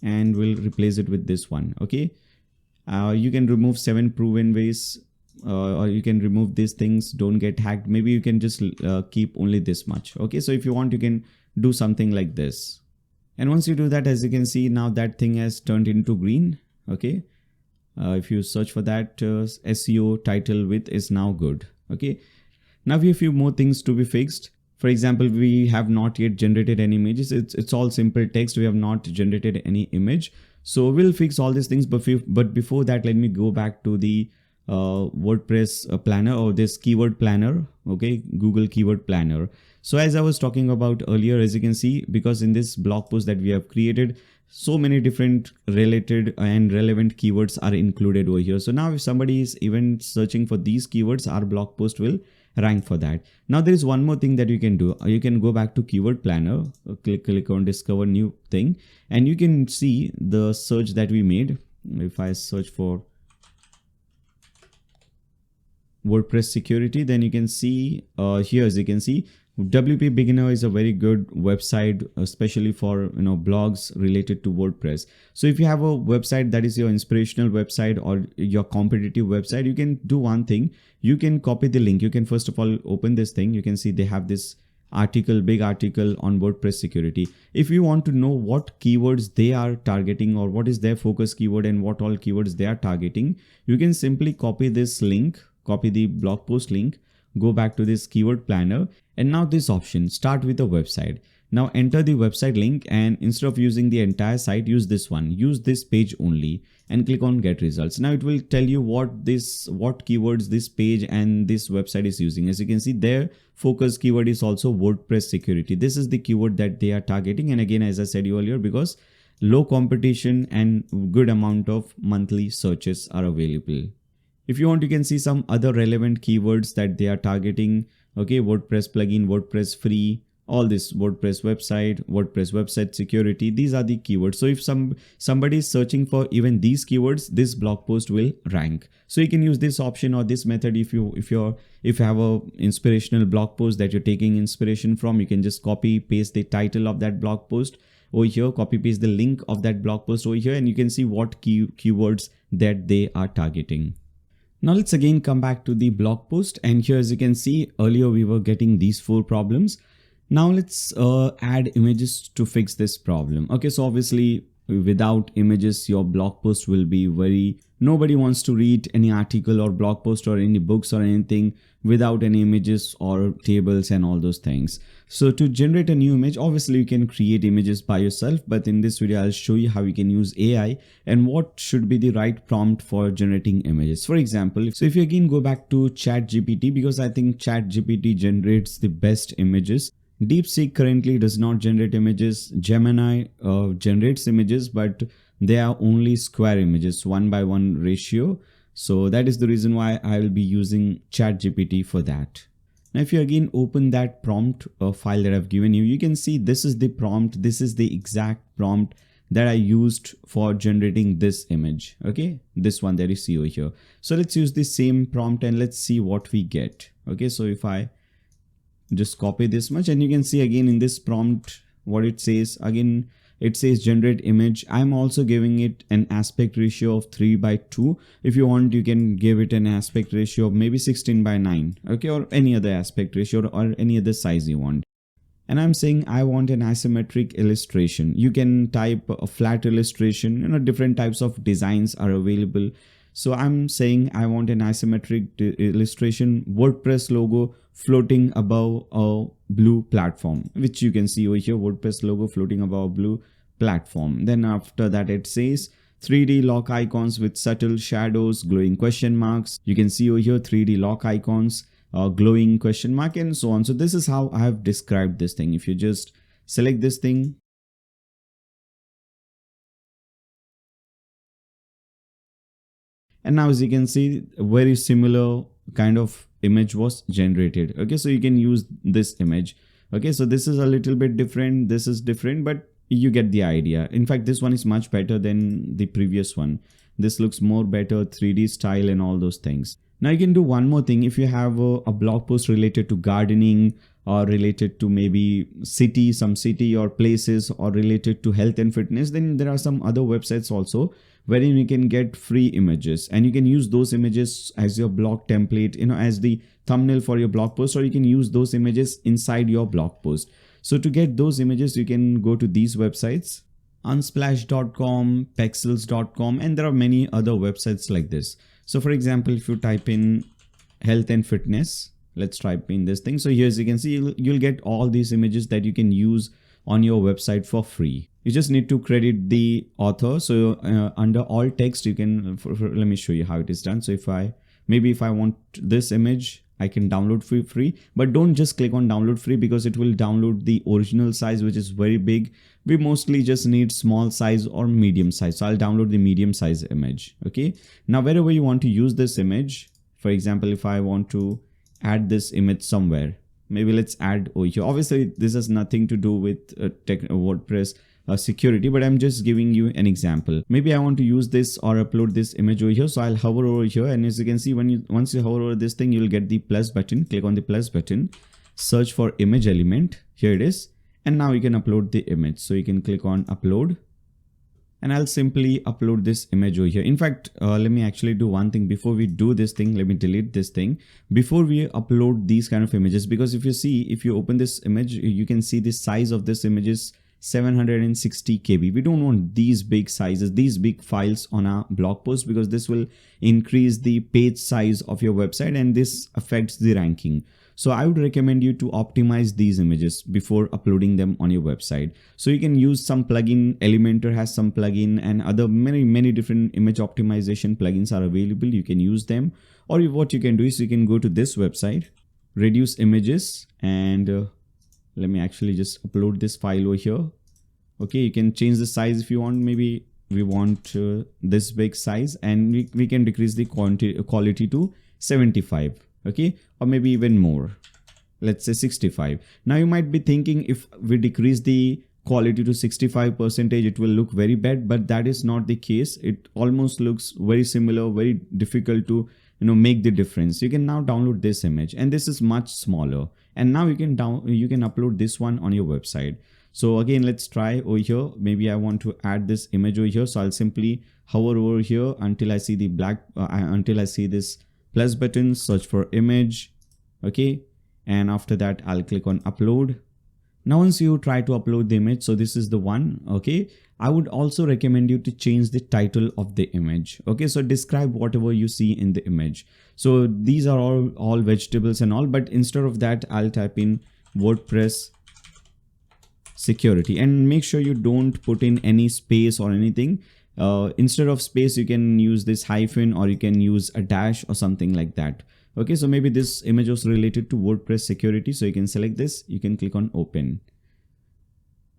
and we'll replace it with this one. Okay. You can remove 7 proven ways, or you can remove these things, don't get hacked. Maybe you can just keep only this much. Okay, so if you want, you can do something like this. And once you do that, as you can see, now that thing has turned into green. Okay, if you search for that, SEO title width is now good. Okay, now we have a few more things to be fixed. For example, we have not yet generated any images. It's all simple text. We have not generated any image. So we'll fix all these things. But before that, let me go back to the WordPress planner or this keyword planner. Okay, Google keyword planner. So as I was talking about earlier, as you can see, because in this blog post that we have created, so many different related and relevant keywords are included over here. So now if somebody is even searching for these keywords, our blog post will rank for that. Now there is one more thing that you can do. You can go back to keyword planner, click on discover new thing, and you can see the search that we made. If I search for WordPress security, then you can see here, as you can see, WP Beginner is a very good website, especially for blogs related to WordPress. So if you have a website that is your inspirational website or your competitive website, you can do one thing. You can copy the link. You can first of all open this thing. You can see they have this article, big article on WordPress security. If you want to know what keywords they are targeting or what is their focus keyword and what all keywords they are targeting, you can simply copy this link, copy the blog post link, go back to this keyword planner, and now this option, start with a website. Now enter the website link, and instead of using the entire site, use this one, use this page only, and click on get results. Now it will tell you what keywords this page and this website is using. As you can see, their focus keyword is also WordPress security. This is the keyword that they are targeting. And again, as I said earlier, because low competition and good amount of monthly searches are available. If you want, you can see some other relevant keywords that they are targeting. Okay, WordPress plugin, WordPress free, all this, WordPress website security. These are the keywords. So if somebody is searching for even these keywords, this blog post will rank. So you can use this option or this method if you have a inspirational blog post that you're taking inspiration from. You can just copy paste the title of that blog post over here, copy paste the link of that blog post over here, and you can see what keywords that they are targeting. Now let's again come back to the blog post, and here, as you can see, earlier we were getting these 4 problems. Now let's add images to fix this problem. Okay, so obviously without images, your blog post will be very nobody wants to read any article or blog post or any books or anything without any images or tables and all those things. So to generate a new image, obviously you can create images by yourself, but in this video I'll show you how you can use AI and what should be the right prompt for generating images. For example, so if you again go back to ChatGPT, because I think ChatGPT generates the best images. DeepSeek currently does not generate images. Gemini generates images, but they are only square images, 1:1 ratio. So that is the reason why I will be using ChatGPT for that. Now, if you again open that prompt file that I've given you, you can see this is the prompt. This is the exact prompt that I used for generating this image. Okay, this one that you see over here. So let's use the same prompt and let's see what we get. Okay, so if I just copy this much, and you can see again in this prompt what it says. Again, it says generate image. I'm also giving it an aspect ratio of 3:2. If you want, you can give it an aspect ratio of maybe 16:9, okay, or any other aspect ratio or any other size you want. And I'm saying I want an asymmetric illustration. You can type a flat illustration, different types of designs are available. So I'm saying I want an asymmetric illustration, WordPress logo floating above a blue platform, which you can see over here, WordPress logo floating above a blue platform. Then after that it says 3D lock icons with subtle shadows, glowing question marks. You can see over here 3D lock icons, glowing question mark, and so on. So this is how I have described this thing. If you just select this thing, and now as you can see, a very similar kind of image was generated. Okay, so you can use this image. Okay, so this is a little bit different, this is different, but you get the idea. In fact, this one is much better than the previous one. This looks more better, 3D style and all those things. Now you can do one more thing. If you have a blog post related to gardening or related to maybe some city or places, or related to health and fitness, then there are some other websites also wherein you can get free images, and you can use those images as your blog template, as the thumbnail for your blog post, or you can use those images inside your blog post. So to get those images, you can go to these websites, unsplash.com, pexels.com, and there are many other websites like this. So for example, if you type in health and fitness, let's type in this thing. So here, as you can see, you'll get all these images that you can use on your website for free. You just need to credit the author. So under all text, you can, let me show you how it is done. So if I want this image, I can download for free, but don't just click on download free, because it will download the original size, which is very big. We mostly just need small size or medium size. So I'll download the medium size image. Okay. Now, wherever you want to use this image, for example, if I want to add this image somewhere, maybe let's add over here. Obviously, this has nothing to do with WordPress security, but I'm just giving you an example. Maybe I want to use this or upload this image over here. So I'll hover over here, and as you can see, once you hover over this thing, you'll get the plus button. Click on the plus button, search for image element. Here it is. And now you can upload the image. So you can click on upload, and I'll simply upload this image over here. In fact, let me actually do one thing before we do this thing. Let me delete this thing before we upload these kind of images, because if you open this image, you can see the size of this image is 760 KB. We don't want these big sizes, these big files on our blog post, because this will increase the page size of your website and this affects the ranking. So I would recommend you to optimize these images before uploading them on your website. So you can use some plugin. Elementor has some plugin, and other many different image optimization plugins are available. You can use them, or what you can do is you can go to this website, reduce images, and let me actually just upload this file over here. Okay, you can change the size if you want. Maybe we want this big size, and we can decrease the quality to 75. Okay, or maybe even more, let's say 65. Now you might be thinking, if we decrease the quality to 65%, it will look very bad, but that is not the case. It almost looks very similar, very difficult to make the difference. You can now download this image, and this is much smaller, and now you can upload this one on your website. So again, let's try over here. Maybe I want to add this image over here, so I'll simply hover over here until I see the until I see this plus button, search for image. Okay, and after that I'll click on upload. Now once you try to upload the image, so this is the one. Okay, I would also recommend you to change the title of the image. Okay, so describe whatever you see in the image. So these are all vegetables and all, but instead of that, I'll type in WordPress security, and make sure you don't put in any space or anything. Instead of space, you can use this hyphen, or you can use a dash or something like that. Okay, so maybe this image was related to WordPress security. So you can select this, you can click on open.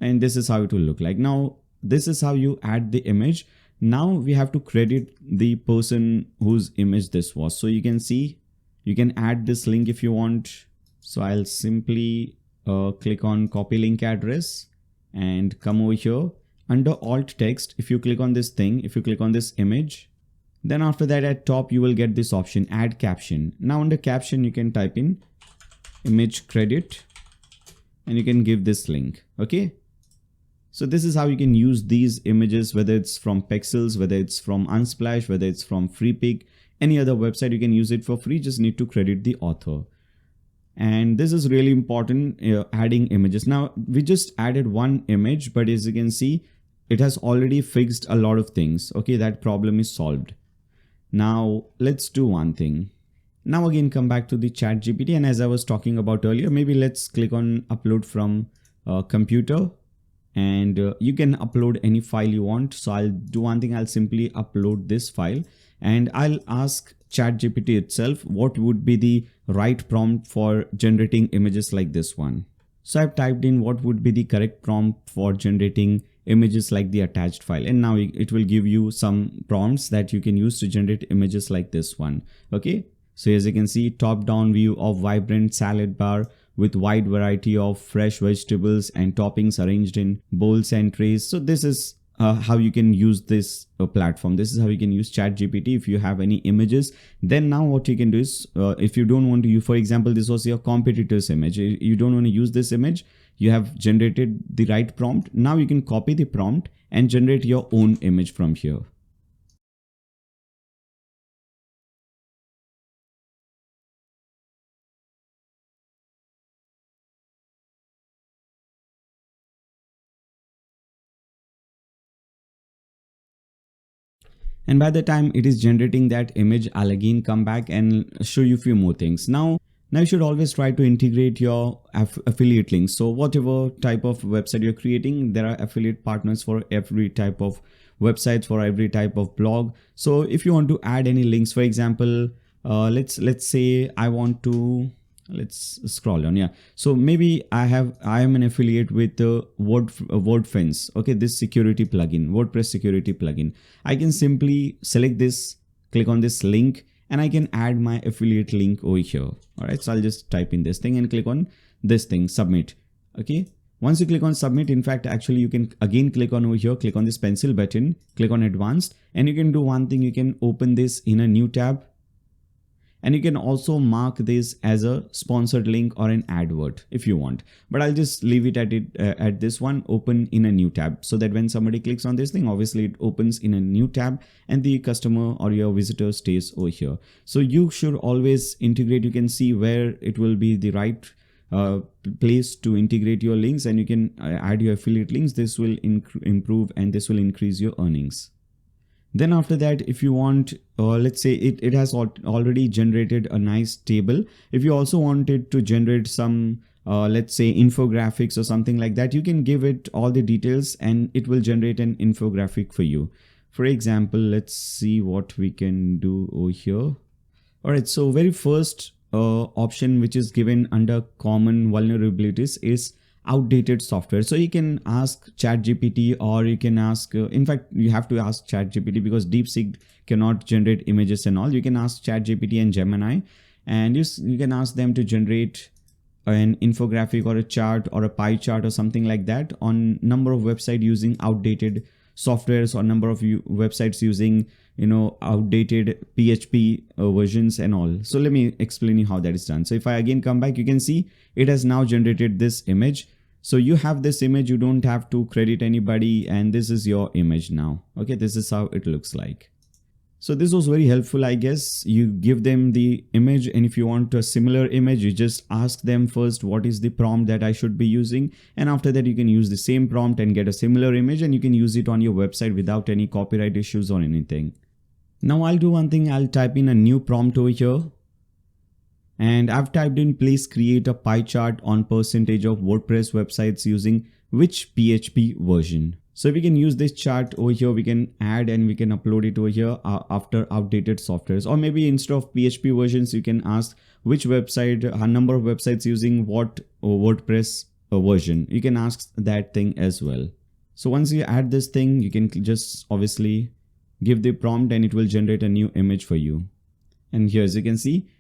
And this is how it will look like. Now, this is how you add the image. Now we have to credit the person whose image this was. So you can see, you can add this link if you want. So I'll simply click on copy link address and come over here under alt text. If you click on this thing, if you click on this image, then after that at top, you will get this option, add caption. Now under caption, you can type in image credit and you can give this link. Okay. So this is how you can use these images, whether it's from Pexels, whether it's from Unsplash, whether it's from FreePic, any other website, you can use it for free. Just need to credit the author. And this is really important, adding images. Now we just added one image, but as you can see, it has already fixed a lot of things. Okay, that problem is solved. Now let's do one thing. Now again, come back to the ChatGPT, and as I was talking about earlier, maybe let's click on upload from computer, and you can upload any file you want. So I'll do one thing, I'll simply upload this file, and I'll ask ChatGPT itself what would be the right prompt for generating images like this one. So I've typed in what would be the correct prompt for generating images like the attached file, and now it will give you some prompts that you can use to generate images like this one. Okay, so as you can see, top down view of vibrant salad bar with wide variety of fresh vegetables and toppings arranged in bowls and trays. So this is how you can use this platform. This is how you can use ChatGPT if you have any images. Then now what you can do is, if you don't want to use, for example, this was your competitor's image, you don't want to use this image, you have generated the right prompt. Now you can copy the prompt and generate your own image from here. And by the time it is generating that image, I'll again come back and show you a few more things. Now you should always try to integrate your affiliate links. So whatever type of website you're creating, there are affiliate partners for every type of websites, for every type of blog. So if you want to add any links, for example, let's say I want to, let's scroll on. Yeah, so maybe I am an affiliate with WordFence. Okay, this security plugin, WordPress security plugin. I can simply select this, click on this link, and I can add my affiliate link over here. All right, so I'll just type in this thing and click on this thing, submit. Okay, once you click on submit, in fact, actually you can again click on over here, click on this pencil button, click on advanced, and you can do one thing. You can open this in a new tab, and you can also mark this as a sponsored link or an advert if you want, but I'll just leave it at this one, open in a new tab, so that when somebody clicks on this thing, obviously it opens in a new tab and the customer or your visitor stays over here. So you should always integrate. You can see where it will be the right place to integrate your links, and you can add your affiliate links. This will improve and this will increase your earnings. Then after that, if you want, let's say it has already generated a nice table. If you also wanted to generate some, let's say infographics or something like that, you can give it all the details and it will generate an infographic for you. For example, let's see what we can do over here. All right, so very first option which is given under common vulnerabilities is outdated software. So you can ask ChatGPT, or you can ask, in fact, you have to ask ChatGPT because DeepSeek cannot generate images and all. You can ask ChatGPT and Gemini, and you can ask them to generate an infographic or a chart or a pie chart or something like that on number of websites using outdated softwares, or number of websites using, outdated PHP versions and all. So let me explain you how that is done. So if I again come back, you can see it has now generated this image. So you have this image, you don't have to credit anybody, and this is your image now. Okay, this is how it looks like. So this was very helpful, I guess. You give them the image, and if you want a similar image, you just ask them first what is the prompt that I should be using, and after that you can use the same prompt and get a similar image, and you can use it on your website without any copyright issues or anything. Now I'll do one thing. I'll type in a new prompt over here, and I've typed in please create a pie chart on percentage of WordPress websites using which PHP version. So we can use this chart over here, we can add and we can upload it over here after outdated softwares, or maybe instead of PHP versions, you can ask which website, a number of websites using what WordPress version. You can ask that thing as well. So once you add this thing, you can just obviously give the prompt and it will generate a new image for you. And here, as you can see,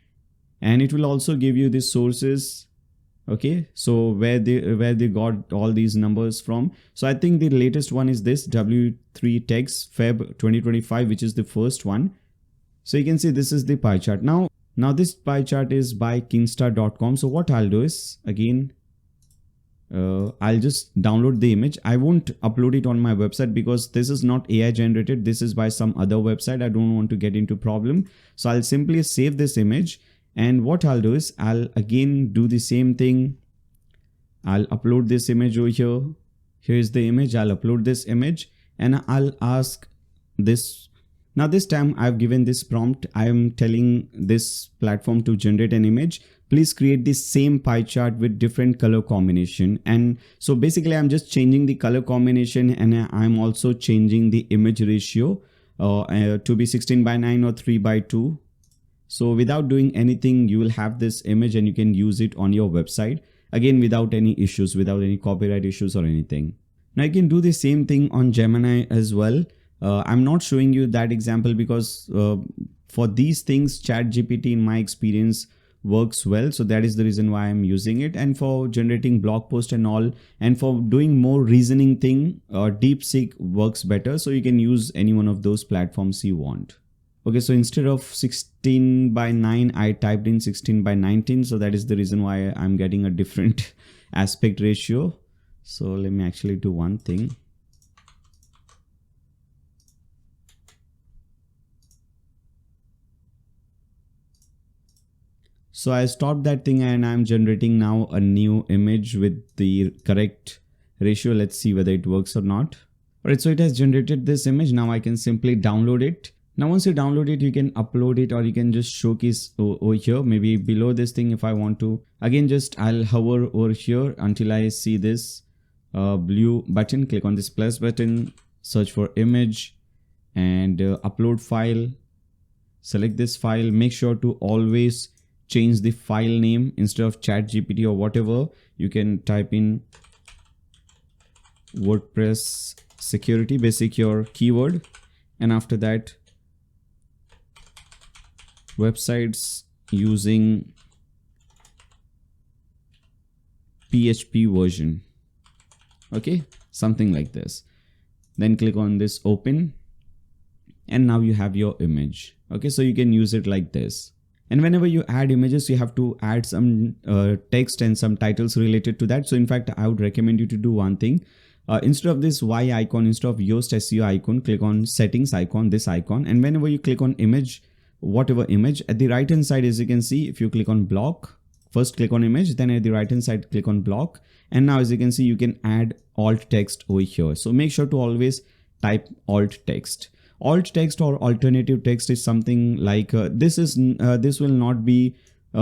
and it will also give you the sources. Okay, so where they got all these numbers from. So I think the latest one is this W3 text Feb 2025, which is the first one. So you can see this is the pie chart. Now this pie chart is by kingstar.com. So what I'll do is, again, I'll just download the image. I won't upload it on my website because this is not AI generated. This is by some other website. I don't want to get into problem. So I'll simply save this image. And what I'll do is I'll again do the same thing. I'll upload this image over here. Here's the image. I'll upload this image and I'll ask this. Now this time I've given this prompt. I am telling this platform to generate an image. Please create the same pie chart with different color combination. And so basically I'm just changing the color combination, and I'm also changing the image ratio to be 16:9 or 3:2. So without doing anything, you will have this image and you can use it on your website, again, without any issues, without any copyright issues or anything. Now you can do the same thing on Gemini as well. I'm not showing you that example because for these things, ChatGPT in my experience works well. So that is the reason why I'm using it. And for generating blog post and all, and for doing more reasoning thing, DeepSeek works better. So you can use any one of those platforms you want. Okay, so instead of 16:9, I typed in 16:19. So that is the reason why I'm getting a different aspect ratio. So let me actually do one thing. So I stopped that thing and I'm generating now a new image with the correct ratio. Let's see whether it works or not. Alright, so it has generated this image. Now I can simply download it. Now once you download it, you can upload it, or you can just showcase over here, maybe below this thing if I want to. Again, just I'll hover over here until I see this blue button. Click on this plus button, search for image and upload file. Select this file. Make sure to always change the file name. Instead of ChatGPT or whatever, you can type in WordPress security, basic your keyword, and after that websites using PHP version. Okay, something like this. Then click on this open, and now you have your image. Okay, so you can use it like this. And whenever you add images, you have to add some text and some titles related to that. So in fact, I would recommend you to do one thing. Instead of this Y icon, instead of Yoast SEO icon, click on settings icon, this icon. And whenever you click on image, whatever image, at the right hand side, as you can see, if you click on block, first click on image, then at the right hand side, click on block. And now as you can see, you can add alt text over here. So make sure to always type alt text. Alt text or alternative text is something like this will not be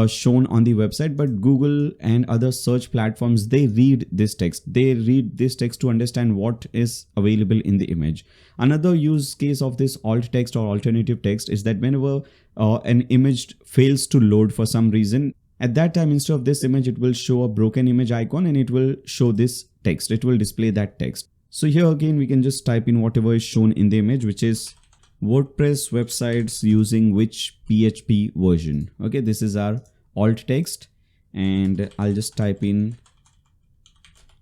shown on the website, but Google and other search platforms, they read this text. They read this text to understand what is available in the image. Another use case of this alt text or alternative text is that whenever an image fails to load for some reason, at that time, instead of this image, it will show a broken image icon and it will show this text. It will display that text. So here again, we can just type in whatever is shown in the image, which is WordPress websites using which PHP version. Okay, this is our alt text, and I'll just type in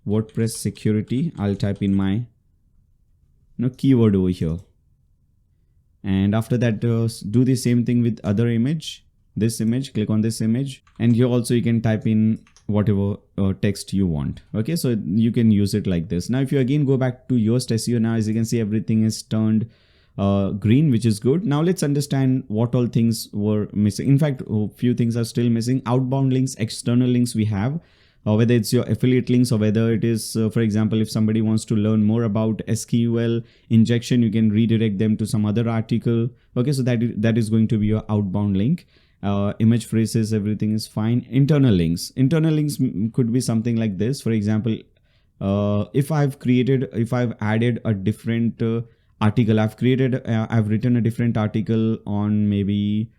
WordPress security. I'll type in my keyword over here, and after that do the same thing with other image. This image, click on this image, and here also you can type in whatever text you want. Okay, so you can use it like this. Now if you again go back to Yoast SEO, now as you can see, everything is turned green, which is good. Now let's understand what all things were missing. In fact, a few things are still missing. Outbound links, external links we have, whether it's your affiliate links or whether it is, for example, if somebody wants to learn more about SQL injection, you can redirect them to some other article. Okay, so that is going to be your outbound link. Image phrases, everything is fine. Internal links could be something like this. For example, if I've added a different article, I've written a different article on maybe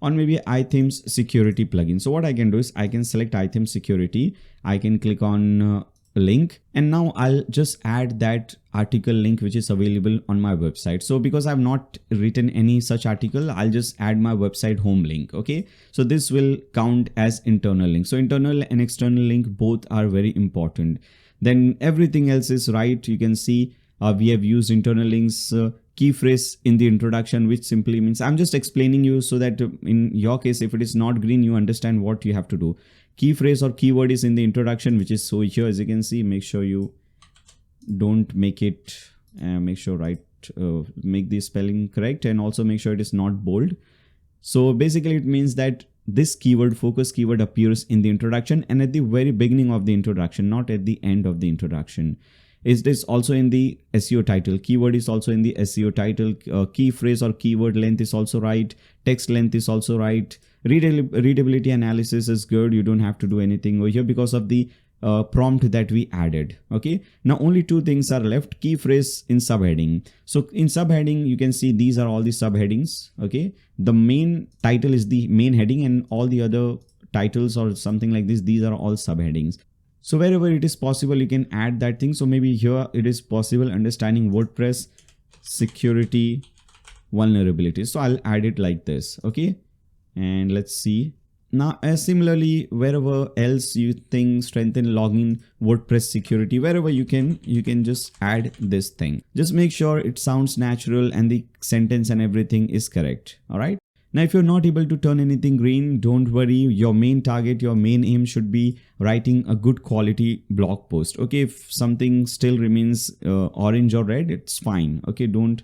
on maybe iThemes security plugin. So what I can do is I can select iThemes security. I can click on link, and now I'll just add that article link which is available on my website. So because I've not written any such article, I'll just add my website home link. Okay, so this will count as internal link. So internal and external link both are very important. Then everything else is right. You can see we have used internal links, key phrase in the introduction, which simply means, I'm just explaining you so that in your case, if it is not green, you understand what you have to do. Key phrase or keyword is in the introduction, which is so here, as you can see. Make sure you don't make it, make the spelling correct, and also make sure it is not bold. So basically it means that this keyword, focus keyword, appears in the introduction and at the very beginning of the introduction, not at the end of the introduction. Is this also in the SEO title? Keyword is also in the SEO title. Key phrase or keyword length is also right. Text length is also right. Readability analysis is good. You don't have to do anything over here because of the prompt that we added. Okay, now only two things are left. Key phrase in subheading. So in subheading, you can see these are all the subheadings. Okay, the main title is the main heading, and all the other titles or something like this, these are all subheadings. So wherever it is possible, you can add that thing. So maybe here it is possible, understanding WordPress security vulnerabilities. So I'll add it like this. Okay, and let's see. Now, similarly, wherever else you think strengthen login WordPress security, wherever you can just add this thing. Just make sure it sounds natural and the sentence and everything is correct. All right. Now, if you're not able to turn anything green, don't worry. Your main target, your main aim should be writing a good quality blog post. Okay, if something still remains orange or red, it's fine. Okay, don't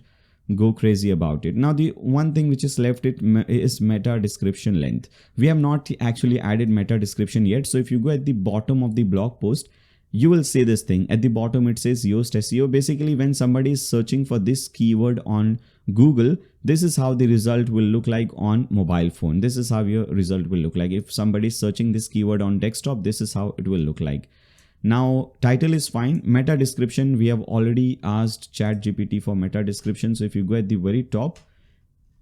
go crazy about it. Now, the one thing which is left is meta description length. We have not actually added meta description yet. So if you go at the bottom of the blog post, you will see this thing. At the bottom, it says Yoast SEO. Basically, when somebody is searching for this keyword on Google, this is how the result will look like on mobile phone. This is how your result will look like. If somebody is searching this keyword on desktop, this is how it will look like. Now, title is fine. Meta description, we have already asked ChatGPT for meta description. So if you go at the very top,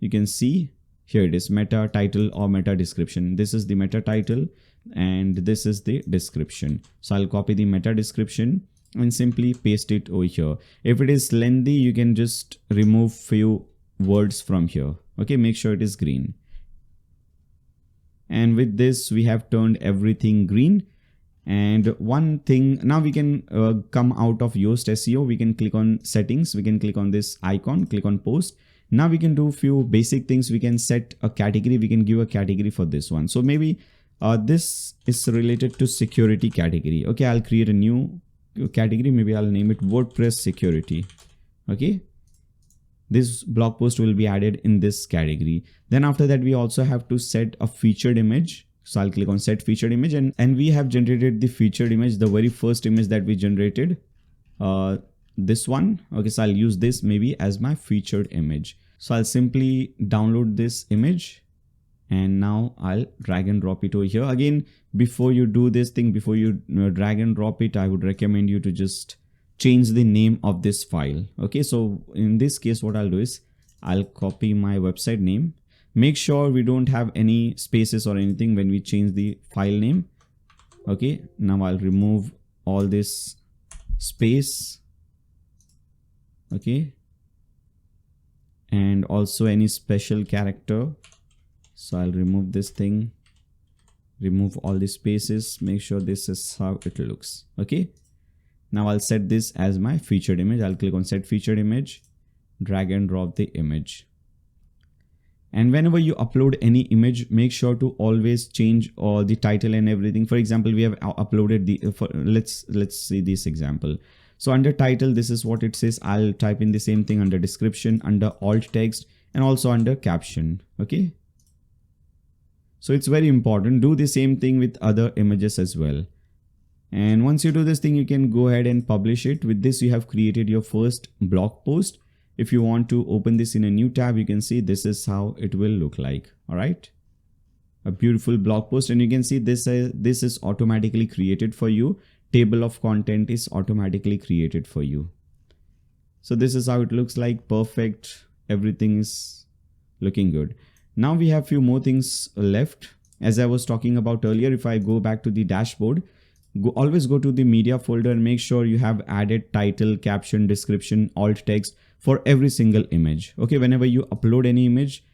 you can see here it is, meta title or meta description. This is the meta title and this is the description. So I'll copy the meta description and simply paste it over here. If it is lengthy, you can just remove few words from here. Okay, make sure it is green. And with this, we have turned everything green. And one thing, now we can come out of Yoast SEO. We can click on settings. We can click on this icon, click on post. Now we can do few basic things. We can set a category. We can give a category for this one. So maybe this is related to security category. Okay, I'll create a new category. Maybe I'll name it WordPress security. Okay, this blog post will be added in this category. Then after that, we also have to set a featured image. So I'll click on set featured image and we have generated the featured image, the very first image that we generated, this one. Okay, so I'll use this maybe as my featured image. So I'll simply download this image and now I'll drag and drop it over here. Again, before you do this thing, before you drag and drop it, I would recommend you to just change the name of this file. Okay, so in this case, what I'll do is I'll copy my website name. Make sure we don't have any spaces or anything when we change the file name. Okay, now I'll remove all this space. Okay, and also any special character. So I'll remove this thing, remove all the spaces, make sure this is how it looks. Okay, now I'll set this as my featured image. I'll click on set featured image, drag and drop the image. And whenever you upload any image, make sure to always change all the title and everything. For example, we have uploaded the, let's see this example. So under title, this is what it says. I'll type in the same thing under description, under alt text, and also under caption. Okay. So it's very important. Do the same thing with other images as well. And once you do this thing, you can go ahead and publish it. With this, you have created your first blog post. If you want to open this in a new tab, you can see this is how it will look like. All right. A beautiful blog post, and you can see this is automatically created for you. Table of content is automatically created for you. So this is how it looks like. Perfect. Everything is looking good. Now we have few more things left. As I was talking about earlier, if I go back to the dashboard, always go to the media folder and make sure you have added title, caption, description, alt text for every single image. Okay, whenever you upload any image,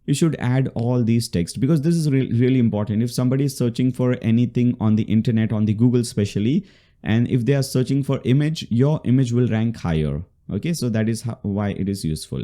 you should add all these text, because this is really important. If somebody is searching for anything on the internet, on the Google especially, and if they are searching for image, your image will rank higher. Okay, so that is why it is useful.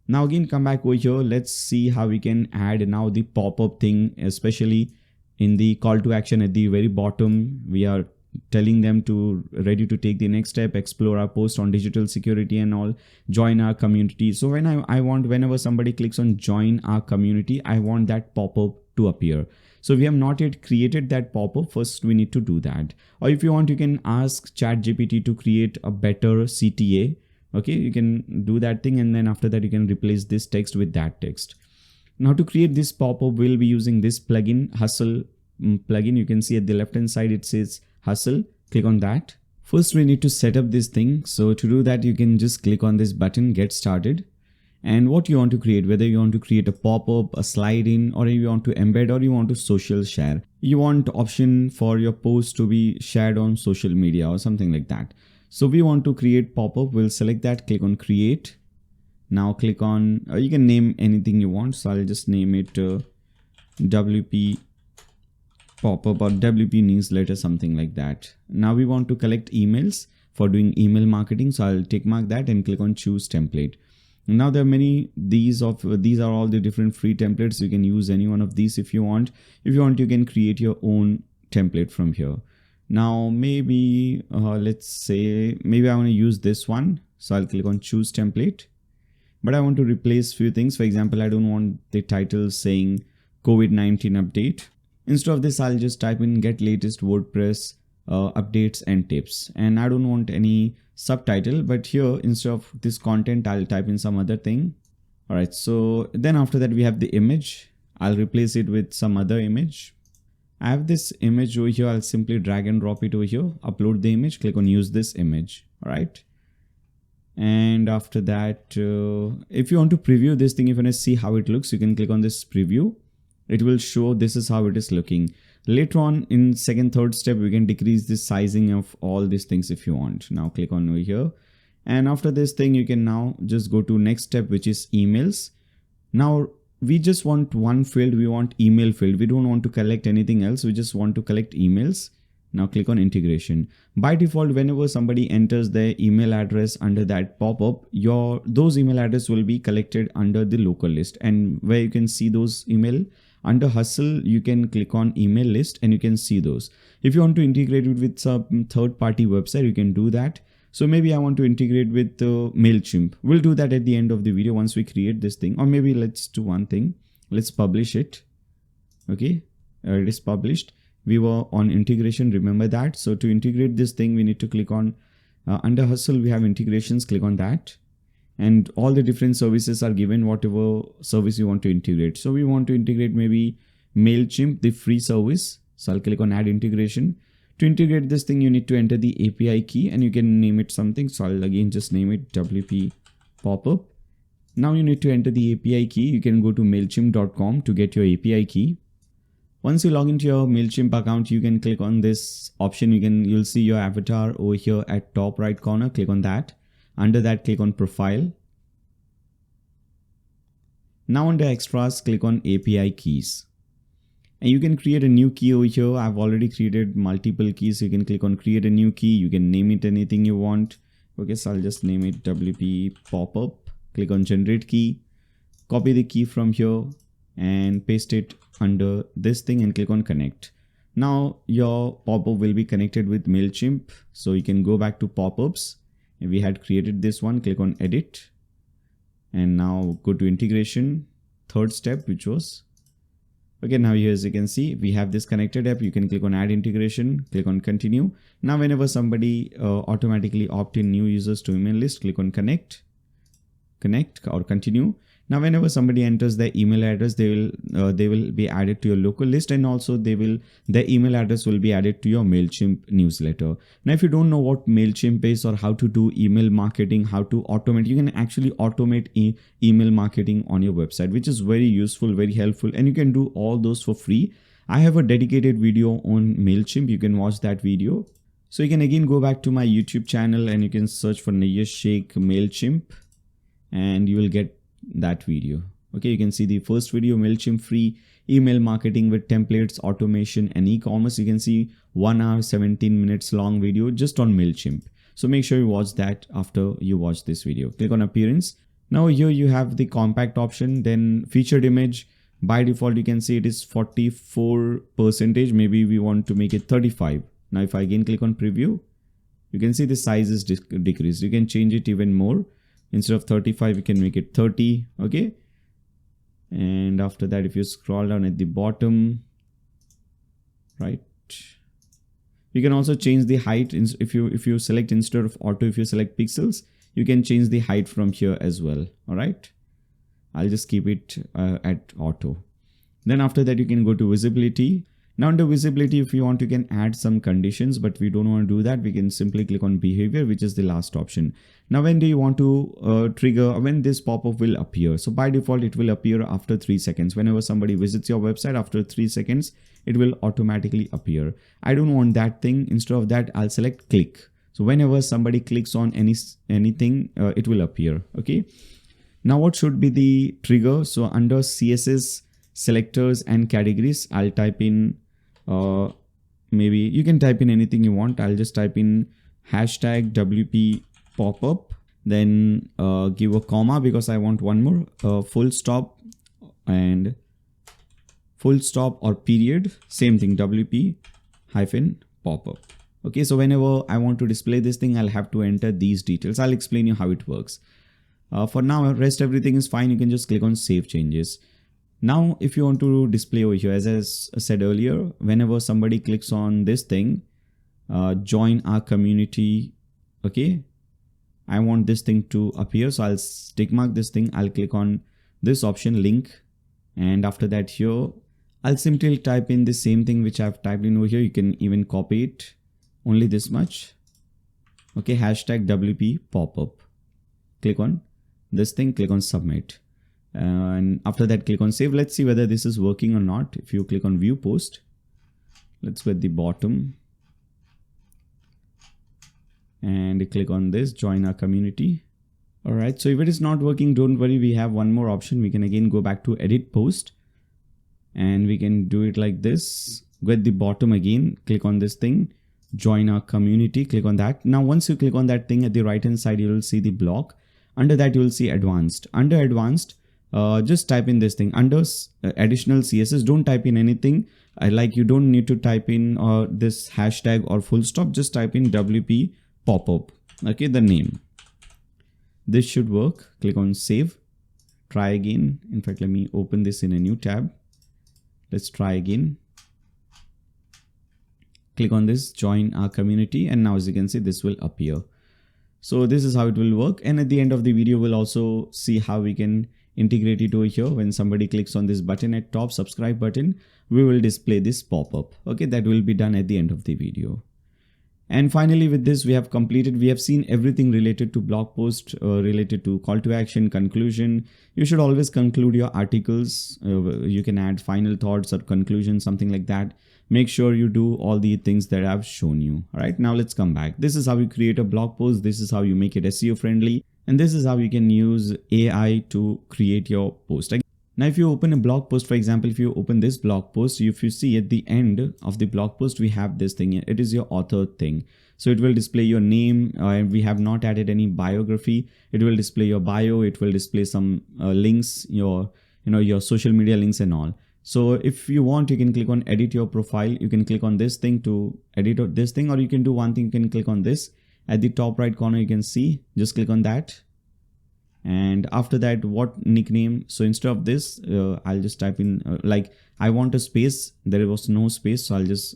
Now again, come back over here. Let's see how we can add now the pop-up thing, especially in the call to action at the very bottom. We are telling them to ready to take the next step, explore our post on digital security and all, join our community. So when I want, whenever somebody clicks on join our community, I want that pop-up to appear. So we have not yet created that pop-up. First, we need to do that. Or if you want, you can ask ChatGPT to create a better CTA. Okay, you can do that thing, and then after that you can replace this text with that text. Now to create this pop-up, we'll be using this plugin, Hustle plugin. You can see at the left hand side it says Hustle. Click on that. First we need to set up this thing. So to do that, you can just click on this button, get started, and what you want to create, whether you want to create a pop-up, a slide in, or you want to embed, or you want to social share. You want option for your post to be shared on social media or something like that. So we want to create pop-up. We'll select that, click on create. Now click on, you can name anything you want. So I'll just name it WP pop-up or WP newsletter, something like that. Now we want to collect emails for doing email marketing. So I'll tick mark that and click on choose template. Now there are many, these are all the different free templates. You can use any one of these if you want. If you want, you can create your own template from here. Now maybe let's say maybe I want to use this one. So I'll click on choose template, but I want to replace few things. For example, I don't want the title saying COVID-19 update. Instead of this, I'll just type in get latest WordPress updates and tips, and I don't want any subtitle, but here instead of this content, I'll type in some other thing. All right, so then after that we have the image. I'll replace it with some other image. I have this image over here. I'll simply drag and drop it over here, upload the image, click on use this image. All right. And after that, if you want to preview this thing, if you want to see how it looks, you can click on this preview. It will show this is how it is looking. Later on in second, third step, we can decrease the sizing of all these things if you want. Now click on over here. And after this thing, you can now just go to next step, which is emails. Now we just want one field. We want email field. We don't want to collect anything else. We just want to collect emails. Now click on integration. By default, whenever somebody enters their email address under that pop-up, those email address will be collected under the local list, and where you can see those email under Hustle, you can click on email list and you can see those. If you want to integrate it with some third-party website, you can do that. So maybe I want to integrate with MailChimp. We'll do that at the end of the video once we create this thing. Or maybe let's do one thing. Let's publish it. Okay, it is published. We were on integration, remember that. So to integrate this thing, we need to click on under Hustle, we have integrations, click on that. And all the different services are given, whatever service you want to integrate. So we want to integrate maybe MailChimp, the free service. So I'll click on add integration. To integrate this thing, you need to enter the API key and you can name it something. So I'll again just name it WP Popup. Now you need to enter the API key. You can go to MailChimp.com to get your API key. Once you log into your MailChimp account, you can click on this option. You'll see your avatar over here at top right corner. Click on that. Under that, click on profile. Now under extras, click on API keys. And you can create a new key over here. I've already created multiple keys. You can click on create a new key. You can name it anything you want. Okay, so I'll just name it WP Popup. Click on generate key. Copy the key from here and paste it under this thing and click on connect. Now your pop-up will be connected with MailChimp. So you can go back to Popups. We had created this one, click on edit. And now go to integration, third step, which was, okay, now here as you can see, we have this connected app. You can click on add integration, click on continue. Now whenever somebody automatically opt in new users to email list, click on connect or continue. Now whenever somebody enters their email address, they will be added to your local list, and also their email address will be added to your MailChimp newsletter. Now if you don't know what MailChimp is or how to do email marketing, how to automate, you can actually automate email marketing on your website, which is very useful, very helpful, and you can do all those for free. I have a dedicated video on MailChimp. You can watch that video. So you can again go back to my YouTube channel and you can search for Nayyar Sheikh MailChimp and you will get that video. Okay, you can see the first video, MailChimp free email marketing with templates, automation and e-commerce. You can see 1 hour 17 minutes long video just on MailChimp. So make sure you watch that after you watch this video. Click on appearance. Now here you have the compact option, then featured image. By default you can see it is 44%. Maybe we want to make it 35. Now if I again click on preview, you can see the size is decreased. You can change it even more. Instead of 35, you can make it 30. Okay. And after that, if you scroll down at the bottom, right, you can also change the height. If you select instead of auto, if you select pixels, you can change the height from here as well. All right. I'll just keep it at auto. Then after that, you can go to visibility. Now under visibility, if you want, you can add some conditions, but we don't want to do that. We can simply click on behavior, which is the last option. Now, when do you want to trigger when this pop-up will appear? So by default, it will appear after 3 seconds. Whenever somebody visits your website, after 3 seconds, it will automatically appear. I don't want that thing. Instead of that, I'll select click. So whenever somebody clicks on anything, it will appear. Okay. Now what should be the trigger? So under CSS selectors and categories, I'll type in maybe you can type in anything you want. I'll just type in hashtag WP popup, then give a comma because I want one more, full stop and full stop or period, same thing, WP hyphen popup. Okay, so whenever I want to display this thing, I'll have to enter these details. I'll explain you how it works. For now, rest everything is fine. You can just click on save changes. Now, if you want to display over here, as I said earlier, whenever somebody clicks on this thing, join our community. Okay, I want this thing to appear. So I'll tick mark this thing. I'll click on this option, link. And after that here, I'll simply type in the same thing which I've typed in over here. You can even copy it, only this much. Okay, hashtag WP popup. Click on this thing, click on submit. And after that, click on save. Let's see whether this is working or not. If you click on view post, let's go at the bottom and click on this, join our community. All right. So if it is not working, don't worry. We have one more option. We can again go back to edit post and we can do it like this. Go at the bottom again, click on this thing, join our community, click on that. Now, once you click on that thing at the right hand side, you will see the block. Under that, you will see advanced. Under advanced, just type in this thing under additional CSS. Don't type in anything. Like you don't need to type in this hashtag or full stop. Just type in WP popup. Okay, the name. This should work. Click on save. Try again. In fact, let me open this in a new tab. Let's try again. Click on this, join our community, and now as you can see, this will appear. So this is how it will work. And at the end of the video, we'll also see how we can integrate it over here. When somebody clicks on this button at top, subscribe button, we will display this pop-up. Okay, that will be done at the end of the video. And finally, with this, we have completed. We have seen everything related to blog post, related to call to action, conclusion. You should always conclude your articles. You can add final thoughts or conclusion, something like that. Make sure you do all the things that I've shown you. All right, now let's come back. This is how you create a blog post. This is how you make it SEO friendly. And this is how you can use AI to create your post. Now, if you open a blog post, for example, if you open this blog post, if you see at the end of the blog post, we have this thing. It is your author thing. So it will display your name. We have not added any biography. It will display your bio. It will display some links, your social media links and all. So if you want, you can click on edit your profile. You can click on this thing to edit this thing, or you can do one thing. You can click on this at the top right corner. You can see, just click on that. And after that, what nickname? So instead of this, I'll just type in like I want a space. There was no space, so I'll just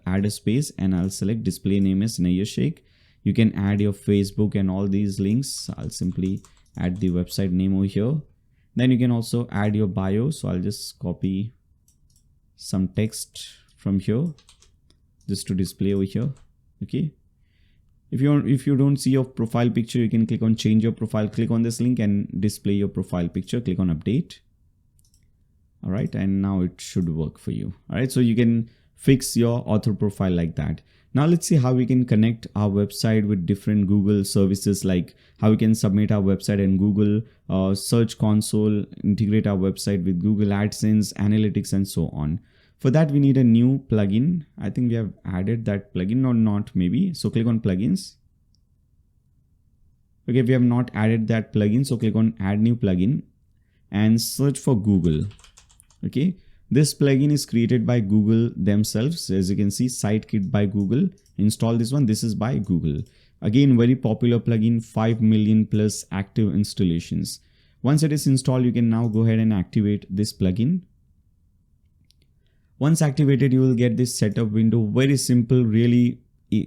add a space and I'll select display name as Naya Sheikh. You can add your Facebook and all these links. I'll simply add the website name over here. Then you can also add your bio. So I'll just copy some text from here just to display over here. Okay. If you don't see your profile picture, you can click on change your profile. Click on this link and display your profile picture. Click on update. All right. And now it should work for you. All right. So you can fix your author profile like that. Now let's see how we can connect our website with different Google services, like how we can submit our website in Google Search Console, integrate our website with Google AdSense, Analytics, and so on. For that, we need a new plugin. I think we have added that plugin or not, maybe. So click on plugins. Okay, we have not added that plugin. So click on add new plugin and search for Google. Okay. This plugin is created by Google themselves. As you can see, Sitekit by Google. Install this one. This is by Google. Again, very popular plugin, 5 million plus active installations. Once it is installed, you can now go ahead and activate this plugin. Once activated, you will get this setup window. Very simple, really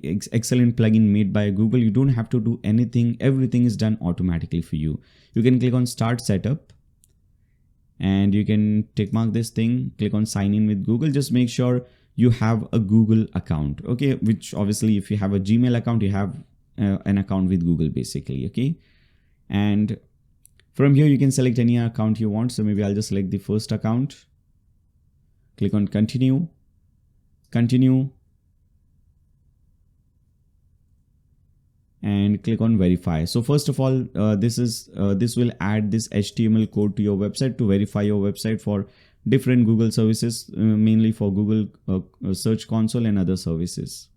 excellent plugin made by Google. You don't have to do anything. Everything is done automatically for you. You can click on start setup. And you can tick mark this thing, click on sign in with Google. Just make sure you have a Google account. Okay. Which obviously if you have a Gmail account, you have an account with Google basically. Okay. And from here, you can select any account you want. So maybe I'll just select the first account. Click on continue, continue. And click on verify. So first of all, this will add this HTML code to your website to verify your website for different Google services, mainly for Google Search Console and other services.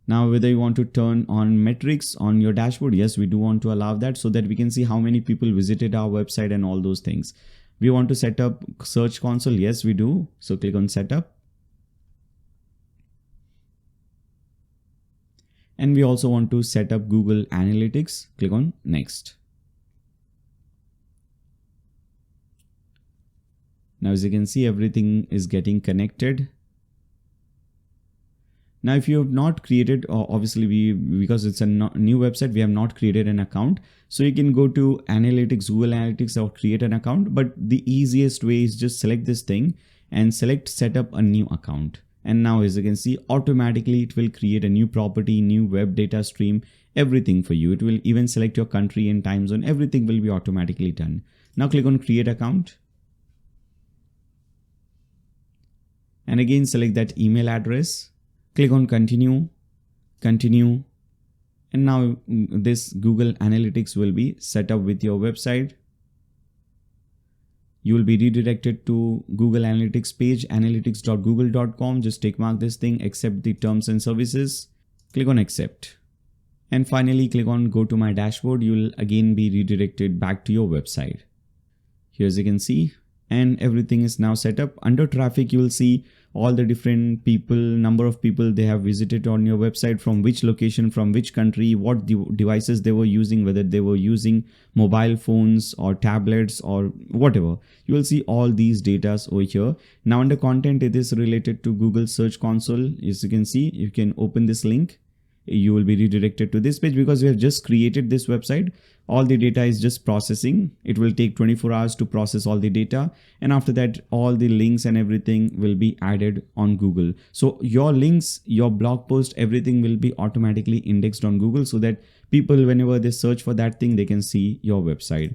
Now, whether you want to turn on metrics on your dashboard, yes, we do want to allow that so that we can see how many people visited our website and all those things. We want to set up Search Console. Yes, we do. So click on setup. And we also want to set up Google Analytics. Click on next. Now, as you can see, everything is getting connected. Now, if you have not created, obviously because it's a new website, we have not created an account. So you can go to Analytics, Google Analytics, or create an account. But the easiest way is just select this thing and select set up a new account. And now, as you can see, automatically it will create a new property, new web data stream, everything for you. It will even select your country and time zone. Everything will be automatically done. Now click on create account. And again, select that email address. Click on continue, continue. And now this Google Analytics will be set up with your website. You will be redirected to Google Analytics page, analytics.google.com. Just tick mark this thing, accept the terms and services. Click on accept. And finally, click on go to my dashboard. You will again be redirected back to your website. Here, as you can see, and everything is now set up. Under traffic, you will see all the different people, number of people they have visited on your website, from which location, from which country, what devices they were using, whether they were using mobile phones or tablets or whatever. You will see all these data over here. Now under content, it is related to Google Search Console. As you can see, you can open this link. You will be redirected to this page because we have just created this website. All the data is just processing. It will take 24 hours to process all the data. And after that, all the links and everything will be added on Google. So your links, your blog post, everything will be automatically indexed on Google so that people, whenever they search for that thing, they can see your website.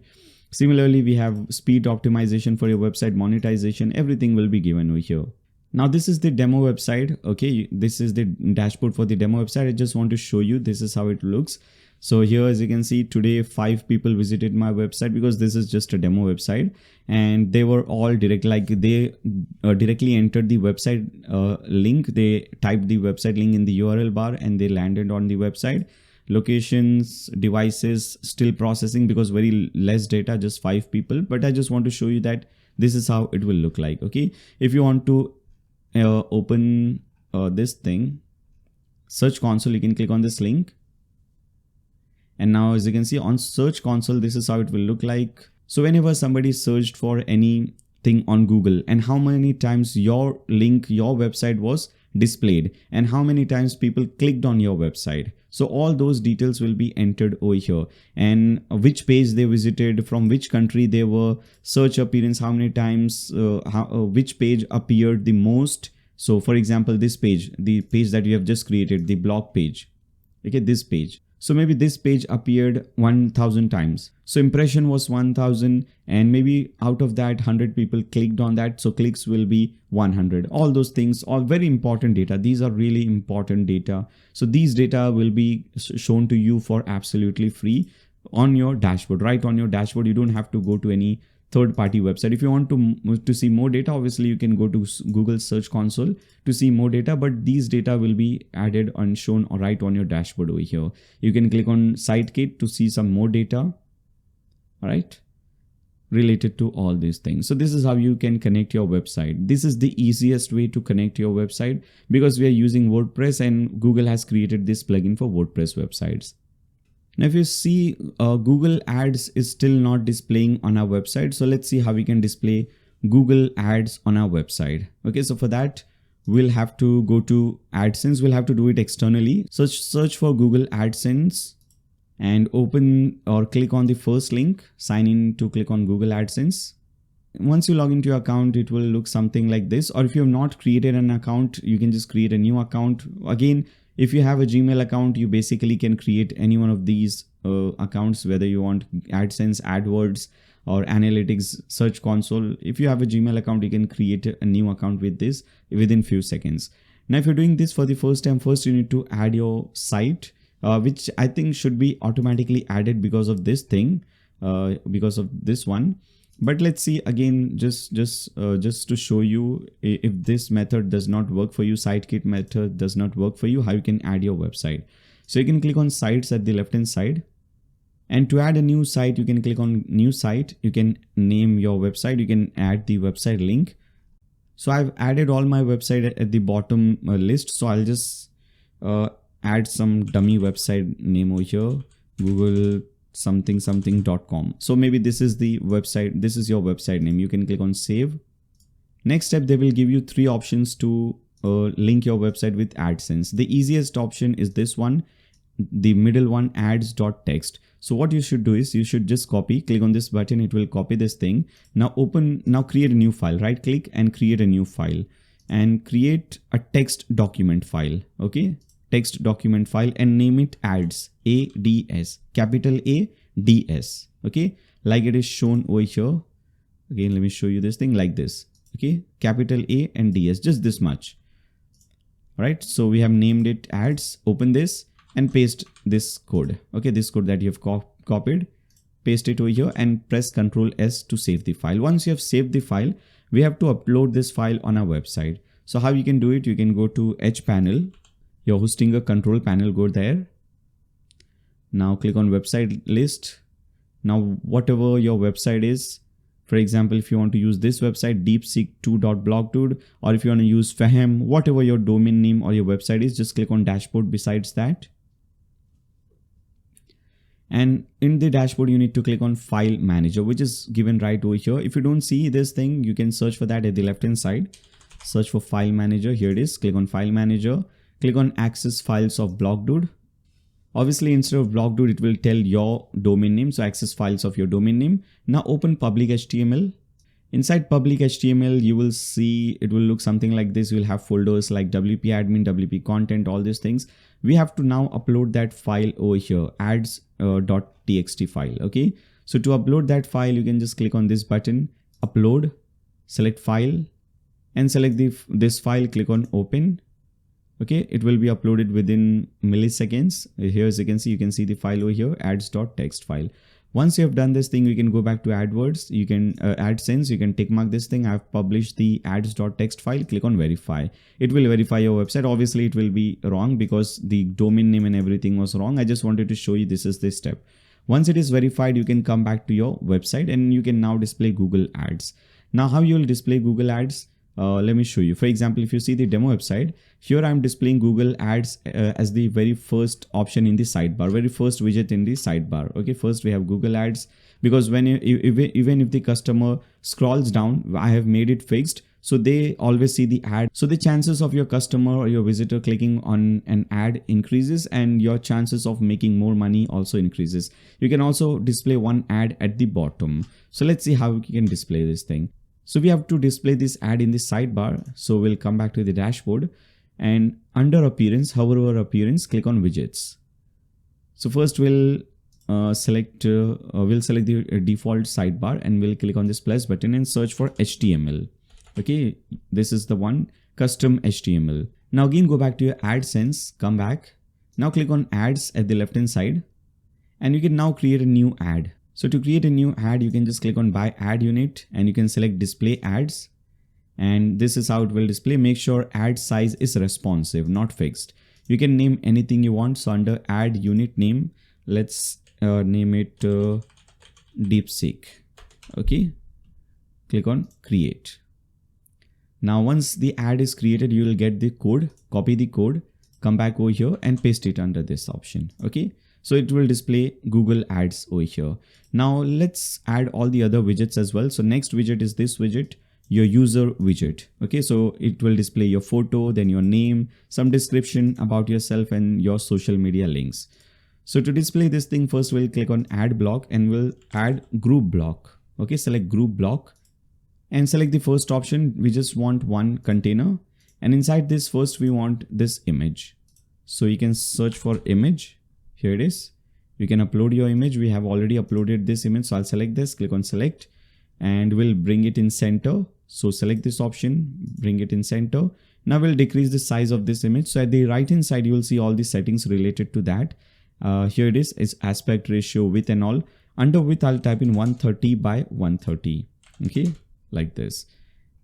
Similarly, we have speed optimization for your website, monetization, everything will be given over here. Now this is the demo website. Okay, this is the dashboard for the demo website. I just want to show you this is how it looks. So here, as you can see, today 5 people visited my website because this is just a demo website, and they were all direct, like they directly entered the website link. They typed the website link in the URL bar and they landed on the website. Locations, devices, still processing because very less data, just 5 people. But I just want to show you that this is how it will look like. Okay, if you want to open this thing, search console, you can click on this link. And now as you can see on search console, this is how it will look like. So whenever somebody searched for anything on Google, and how many times your link, your website was displayed, and how many times people clicked on your website. So all those details will be entered over here, and which page they visited, from which country they were, search appearance, how many times, which page appeared the most. So for example, this page, the page that you have just created, the blog page, okay, this page. So maybe this page appeared 1000 times. So impression was 1000, and maybe out of that 100 people clicked on that. So clicks will be 100. All those things are very important data. These are really important data. So these data will be shown to you for absolutely free on your dashboard, right on your dashboard. You don't have to go to any third-party website. If you want to see more data, obviously you can go to Google Search Console to see more data, but these data will be added and shown right on your dashboard over here. You can click on Sitekit to see some more data, all right, related to all these things. So this is how you can connect your website. This is the easiest way to connect your website, because we are using WordPress and Google has created this plugin for WordPress websites. Now, if you see Google Ads is still not displaying on our website. So let's see how we can display Google Ads on our website. Okay, so for that, we'll have to go to AdSense. We'll have to do it externally. Search for Google AdSense and open or click on the first link, sign in to click on Google AdSense. Once you log into your account, it will look something like this. Or if you have not created an account, you can just create a new account. Again, if you have a Gmail account, you basically can create any one of these accounts, whether you want AdSense, AdWords, or Analytics, Search Console. If you have a Gmail account, you can create a new account with this within few seconds. Now, if you're doing this for the first time, first you need to add your site, which I think should be automatically added because of this thing, because of this one. But let's see again, just to show you, if this method does not work for you, Sitekit method does not work for you, how you can add your website. So you can click on sites at the left hand side, and to add a new site, you can click on new site. You can name your website. You can add the website link. So I've added all my website at the bottom list. So I'll just add some dummy website name over here, Google something.com. So maybe this is the website, this is your website name. You can click on save. Next step, they will give you 3 options to link your website with AdSense. The easiest option is this one, the middle one, ads.txt. So what you should do is you should just click on this button, it will copy this thing. Now create a new file, right click and create a new file, and create a text document file. Okay, text document file, and name it ads, ADS, capital ADS. Okay, like it is shown over here. Again, let me show you this thing like this. Okay, capital A and DS, just this much. All right, so we have named it ads. Open this and paste this code. Okay, this code that you have copied, paste it over here and press Ctrl S to save the file. Once you have saved the file, we have to upload this file on our website. So how you can do it? You can go to Edge panel. You're hosting a control panel, go there. Now click on website list. Now whatever your website is, for example, if you want to use this website, DeepSeek2.blogdude, or if you want to use Fahem, whatever your domain name or your website is, just click on dashboard besides that. And in the dashboard, you need to click on file manager, which is given right over here. If you don't see this thing, you can search for that at the left hand side. Search for file manager. Here it is. Click on file manager. Click on access files of blogdude. Obviously, instead of blogdude, it will tell your domain name. So access files of your domain name. Now open public HTML. Inside public HTML, you will see it will look something like this. You will have folders like WP admin, WP content, all these things. We have to now upload that file over here, ads.txt file. Okay. So to upload that file, you can just click on this button, upload, select file, and select this file, click on open. Okay, it will be uploaded within milliseconds. Here, as you can see the file over here, ads.txt file. Once you have done this thing, you can go back to AdWords. You can AdSense. You can tick mark this thing. I've published the ads.txt file. Click on verify. It will verify your website. Obviously, it will be wrong because the domain name and everything was wrong. I just wanted to show you this is the step. Once it is verified, you can come back to your website and you can now display Google Ads. Now how you will display Google Ads? Let me show you. For example, if you see the demo website, here I'm displaying Google Ads as the very first option in the sidebar, very first widget in the sidebar. Okay, first we have Google Ads, because when even if the customer scrolls down, I have made it fixed, so they always see the ad. So the chances of your customer or your visitor clicking on an ad increases, and your chances of making more money also increases. You can also display one ad at the bottom. So let's see how we can display this thing. So we have to display this ad in the sidebar. So we'll come back to the dashboard, and under appearance, hover over appearance, click on widgets. So first we'll select the default sidebar, and we'll click on this plus button and search for HTML. Okay, this is the one, custom HTML. Now again go back to your AdSense, come back. Now click on ads at the left hand side, and you can now create a new ad. So to create a new ad, you can just click on by ad unit, and you can select display ads, and this is how it will display. Make sure ad size is responsive, not fixed. You can name anything you want. So under ad unit name, let's name it DeepSeek. Okay, click on create. Now once the ad is created, you will get the code. Copy the code, come back over here and paste it under this option. Okay, so it will display Google Ads over here. Now let's add all the other widgets as well. So next widget is this widget, your user widget. Okay, so it will display your photo, then your name, some description about yourself, and your social media links. So to display this thing, first we'll click on add block, and we'll add group block. Okay, select group block and select the first option. We just want one container, and inside this first we want this image. So you can search for image. Here it is. You can upload your image. We have already uploaded this image. So I'll select this, click on select, and we'll bring it in center. So select this option, bring it in center. Now we'll decrease the size of this image. So at the right hand side, you will see all the settings related to that. Here it is, it's aspect ratio, width and all. Under width, I'll type in 130 by 130. Okay, like this,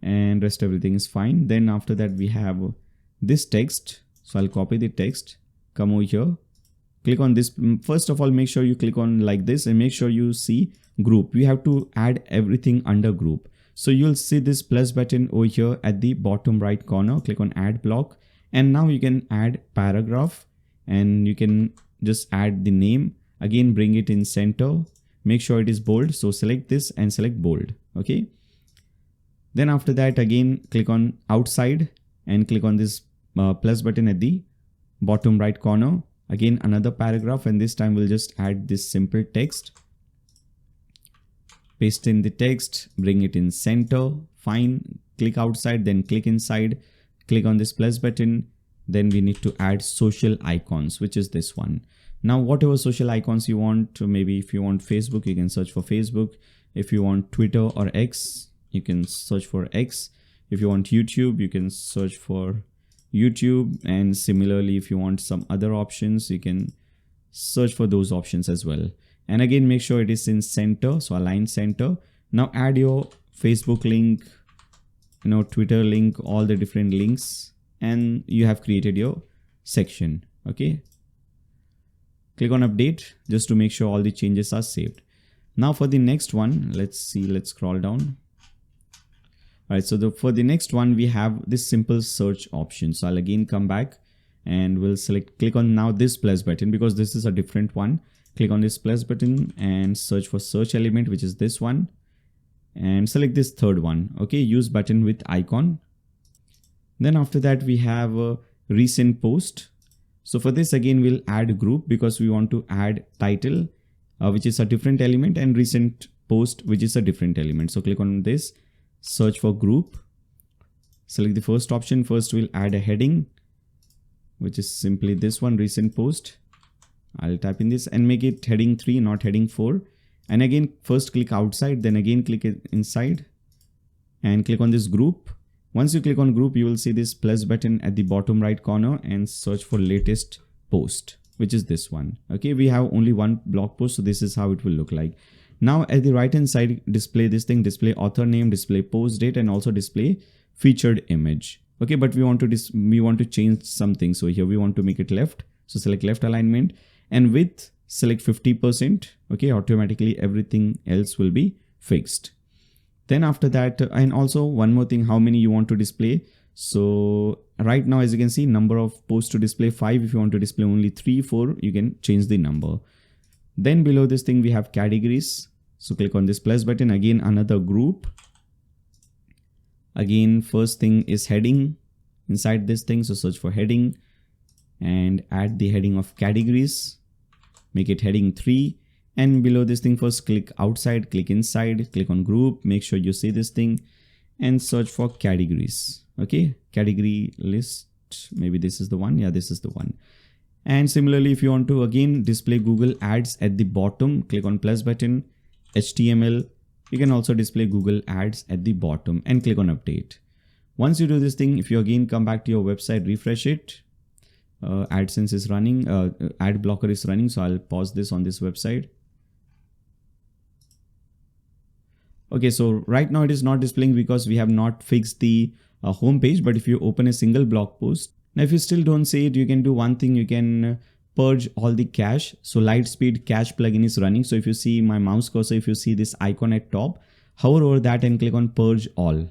and rest everything is fine. Then after that, we have this text. So I'll copy the text, come over here, click on this. First of all, make sure you click on like this, and make sure you see group. We have to add everything under group. So you'll see this plus button over here at the bottom right corner. Click on add block, and now you can add paragraph, and you can just add the name. Again, bring it in center, make sure it is bold. So select this and select bold. Okay, then after that, again click on outside and click on this plus button at the bottom right corner. Again another paragraph, and this time we'll just add this simple text. Paste in the text, bring it in center, fine. Click outside, then click inside, click on this plus button. Then we need to add social icons, which is this one. Now whatever social icons you want, maybe if you want Facebook, you can search for Facebook. If you want Twitter or X, you can search for X. If you want YouTube, you can search for YouTube. And similarly, if you want some other options, you can search for those options as well. And again, make sure it is in center, so align center. Now add your Facebook link, Twitter link, all the different links, and you have created your section. Okay, click on update just to make sure all the changes are saved. Now for the next one, let's scroll down. All right, so for the next one, we have this simple search option. So I'll again come back, and we'll click on now this plus button, because this is a different one. Click on this plus button and search for search element, which is this one, and select this third one. Okay, use button with icon. Then after that, we have a recent post. So for this, again, we'll add group, because we want to add title, which is a different element, and recent post, which is a different element. So click on this, search for group, select the first option. First, we'll add a heading, which is simply this one, recent post. I'll type in this and make it heading 3, not heading 4. And again, first click outside, then again click inside and click on this group. Once you click on group, you will see this plus button at the bottom right corner, and search for latest post, which is this one. Okay, we have only one blog post, so this is how it will look like. Now at the right hand side, display this thing, display author name, display post date, and also display featured image. Okay, but we want to change something. So here we want to make it left. So select left alignment, and width select 50%. Okay, automatically everything else will be fixed. Then after that, and also one more thing, how many you want to display. So right now, as you can see, number of posts to display 5. If you want to display only 3, 4, you can change the number. Then below this thing, we have categories. So click on this plus button, again another group. Again, first thing is heading inside this thing. So search for heading and add the heading of categories. Make it heading 3. And below this thing, first click outside, click inside, click on group, make sure you see this thing and search for categories. Okay, category list, maybe this is the one. Yeah, this is the one. And similarly, if you want to again display Google Ads at the bottom, click on plus button, HTML. You can also display Google Ads at the bottom and click on update. Once you do this thing, if you again come back to your website, refresh it, AdSense is running, ad blocker is running. So I'll pause this on this website. Okay, so right now it is not displaying because we have not fixed the home page. But if you open a single blog post, now if you still don't see it, you can do one thing. You can purge all the cache. So Lightspeed cache plugin is running. So if you see my mouse cursor, if you see this icon at top, hover over that and click on purge all.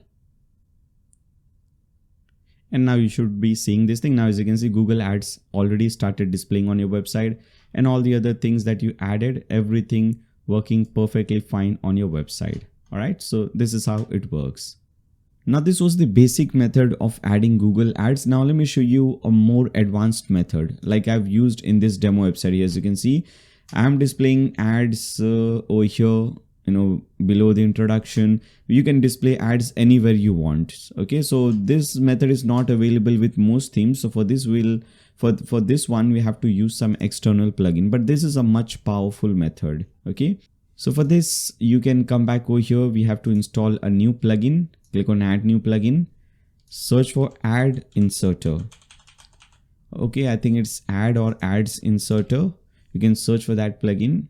And now you should be seeing this thing. Now, as you can see, Google Ads already started displaying on your website, and all the other things that you added, everything working perfectly fine on your website. All right, so this is how it works. Now, this was the basic method of adding Google Ads. Now, let me show you a more advanced method like I've used in this demo website. As you can see, I'm displaying ads over here, below the introduction. You can display ads anywhere you want. Okay, so this method is not available with most themes. So for this, for this one, we have to use some external plugin, but this is a much powerful method. Okay, so for this, you can come back over here. We have to install a new plugin. Click on add new plugin, search for ad inserter. Okay, I think it's add or ads inserter. You can search for that plugin.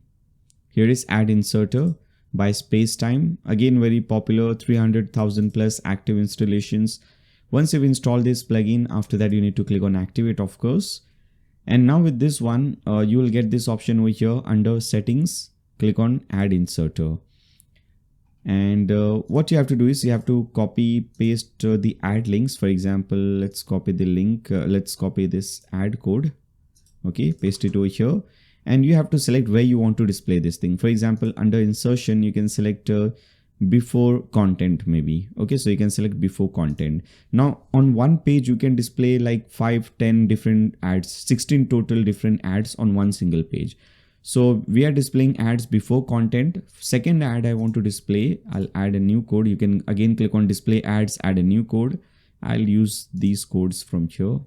Here is ad inserter by Spacetime. Again, very popular, 300,000 plus active installations. Once you've installed this plugin, after that you need to click on activate, of course. And now with this one, you will get this option over here under settings. Click on add inserter. And what you have to do is you have to copy paste the ad links. For example, let's copy the link. Let's copy this ad code. Okay, paste it over here. And you have to select where you want to display this thing. For example, under insertion, you can select before content maybe. Okay, so you can select before content. Now on one page, you can display like 5, 10 different ads, 16 total different ads on one single page. So we are displaying ads before content. Second ad I want to display, I'll add a new code. You can again click on display ads, add a new code. I'll use these codes from here.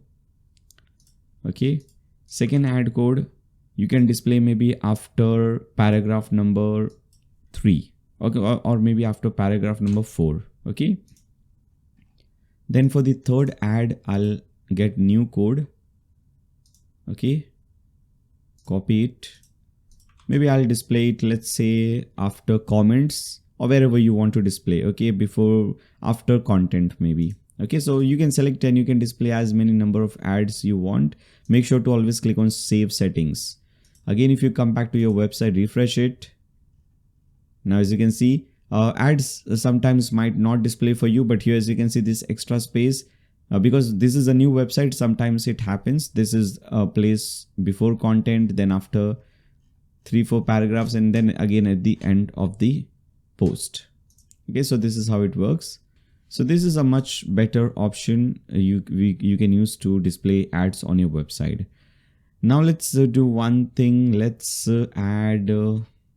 Okay, second ad code, you can display maybe after paragraph number 3. Okay, or maybe after paragraph number 4. Okay. Then for the third ad, I'll get new code. Okay, copy it. Maybe I'll display it, let's say after comments or wherever you want to display. Okay, before, after content maybe. Okay, so you can select and you can display as many number of ads you want. Make sure to always click on save settings. Again, if you come back to your website, refresh it. Now, as you can see, ads sometimes might not display for you, but here, as you can see, this extra space, because this is a new website, sometimes it happens. This is a place before content, then after 3-4 paragraphs, and then again at the end of the post. Okay, so this is how it works. So this is a much better option you can use to display ads on your website. Now let's do one thing. Let's add,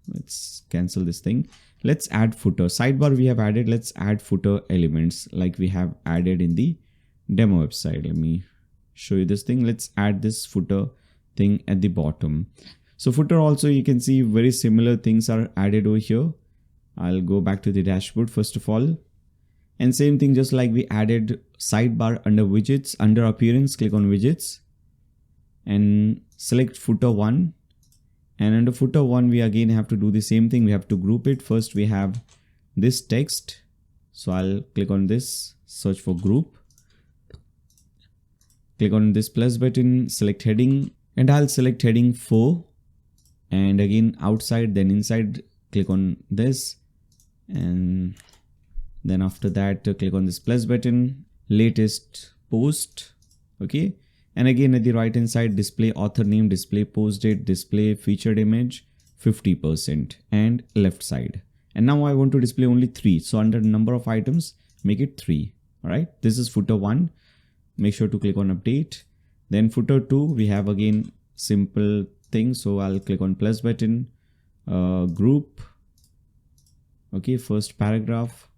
let's cancel this thing. Let's add footer. Sidebar we have added. Let's add footer elements like we have added in the demo website. Let me show you this thing. Let's add this footer thing at the bottom. So footer also, you can see very similar things are added over here. I'll go back to the dashboard first of all. And same thing, just like we added sidebar under widgets, under appearance, click on widgets and select footer 1. And under footer 1, we again have to do the same thing. We have to group it. First, we have this text. So I'll click on this, search for group. Click on this plus button, select heading, and I'll select heading 4. And again outside, then inside, click on this and Then after that, click on this plus button, latest post. Okay. And again at the right hand side, display author name, display post date, display featured image 50%, and left side. And now I want to display only 3. So under number of items, make it 3. All right. This is footer 1. Make sure to click on update. Then footer 2, we have again simple thing. So I'll click on plus button, group. Okay. First paragraph,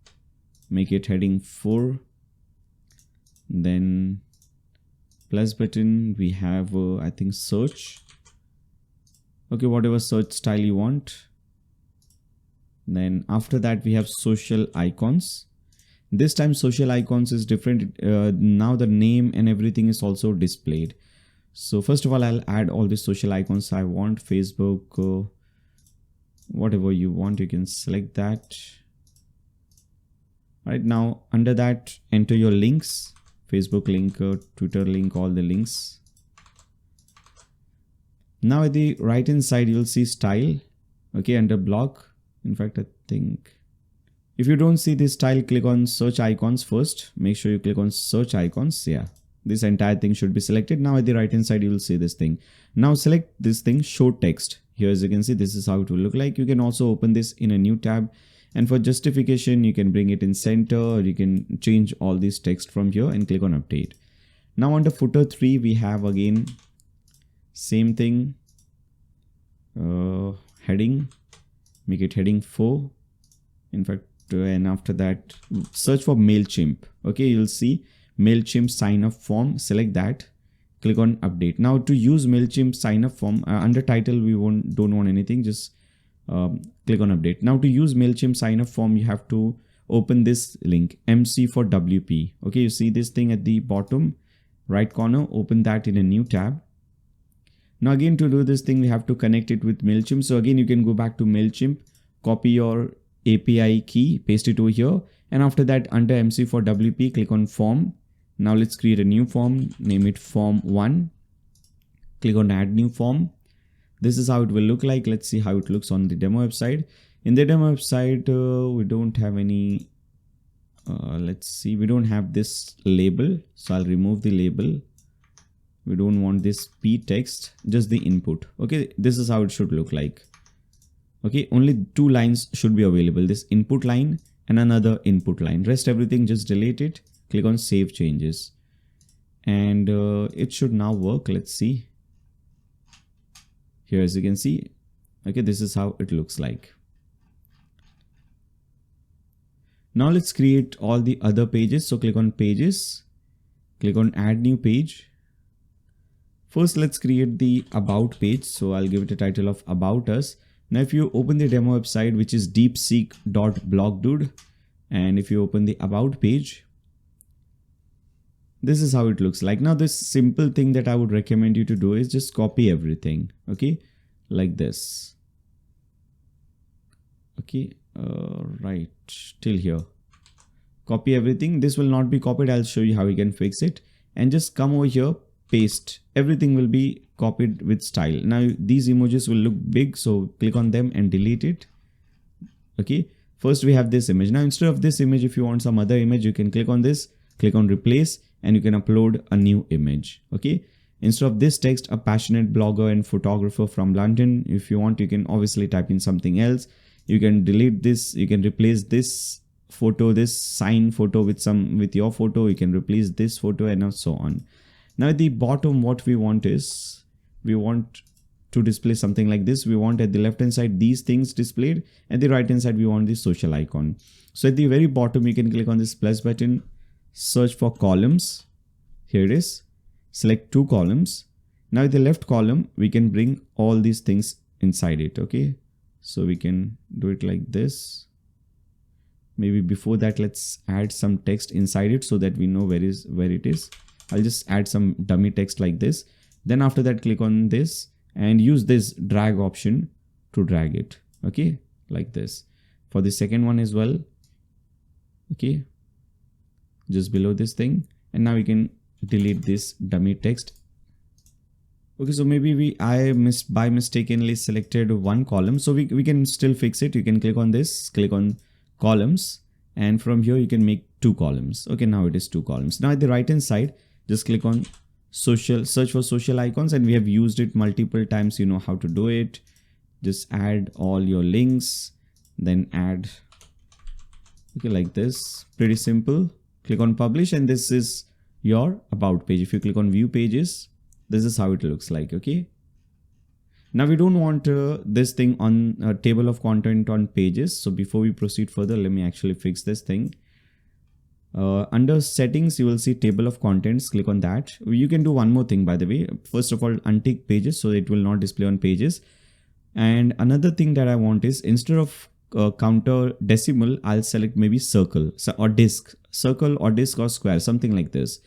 make it heading 4. Then plus button, we have I think search. Okay, whatever search style you want. Then after that we have social icons. This time social icons is different. Now the name and everything is also displayed. So first of all, I'll add all the social icons I want. Facebook, whatever you want, you can select that. Right now under that, enter your links. Facebook link, Twitter link, all the links. Now at the right hand side, you'll see style. Okay, under block. In fact, I think if you don't see this style, click on search icons first. Make sure you click on search icons. Yeah, this entire thing should be selected. Now at the right hand side, you will see this thing. Now select this thing, show text. Here as you can see, this is how it will look like. You can also open this in a new tab. And for justification, you can bring it in center, or you can change all this text from here and click on update. Now under footer 3, we have again same thing, heading, make it heading 4. In fact, and after that, search for MailChimp. Okay, you'll see MailChimp sign up form, select that, click on update. Now to use MailChimp sign up form, under title, we don't want anything, just click on update. Now to use MailChimp sign up form, you have to open this link, MC for WP. Okay, you see this thing at the bottom right corner, open that in a new tab. Now again, to do this thing, we have to connect it with MailChimp. So again, you can go back to MailChimp, copy your API key, paste it over here. And after that, under MC for WP, click on form. Now let's create a new form, name it form 1. Click on add new form. This is how it will look like. Let's see how it looks on the demo website. In the demo website, we don't have any, let's see, we don't have this label. So I'll remove the label. We don't want this P text, just the input. Okay, this is how it should look like. Okay, only 2 lines should be available. This input line and another input line. Rest everything, just delete it. Click on save changes. And it should now work. Let's see. Here as you can see, okay, this is how it looks like. Now let's create all the other pages. So click on pages, click on add new page. First, let's create the about page. So I'll give it a title of about us. Now, if you open the demo website, which is deepseek.blogdude, and if you open the about page, this is how it looks like. Now, this simple thing that I would recommend you to do is just copy everything. Okay, like this. Okay, right till here. Copy everything. This will not be copied. I'll show you how you can fix it. And just come over here, paste. Everything will be copied with style. Now these emojis will look big, so click on them and delete it. Okay, first we have this image. Now instead of this image, if you want some other image, you can click on this, click on replace, and you can upload a new image. Okay, instead of this text, a passionate blogger and photographer from London. If you want, you can obviously type in something else. You can delete this, you can replace this photo, this sign photo with your photo. You can replace this photo and so on. Now at the bottom, what we want is, we want to display something like this. We want at the left hand side these things displayed. At the right hand side, we want the social icon. So at the very bottom, you can click on this plus button, search for columns. Here it is. Select 2 columns. Now at the left column, we can bring all these things inside it. Okay, so we can do it like this. Maybe before that, let's add some text inside it so that we know where it is. I'll just add some dummy text like this. Then after that, click on this and use this drag option to drag it. Okay, like this. For the second one as well. Okay, just below this thing. And now we can delete this dummy text. Okay, so maybe I by mistakenly selected 1 column. So we can still fix it. You can click on this, click on columns, and from here you can make 2 columns. Okay, now it is 2 columns. Now at the right hand side, just click on social, search for social icons, and we have used it multiple times. You know how to do it. Just add all your links, then add, okay, like this, pretty simple. Click on publish, and this is your about page. If you click on view pages, this is how it looks like. Okay, now we don't want this thing on a table of content on pages. So before we proceed further, let me actually fix this thing. Under settings, you will see table of contents. Click on that. You can do one more thing, by the way. First of all, untick pages so it will not display on pages. And another thing that I want is, instead of counter decimal, I'll select maybe circle or disc, circle or disc or square, something like this.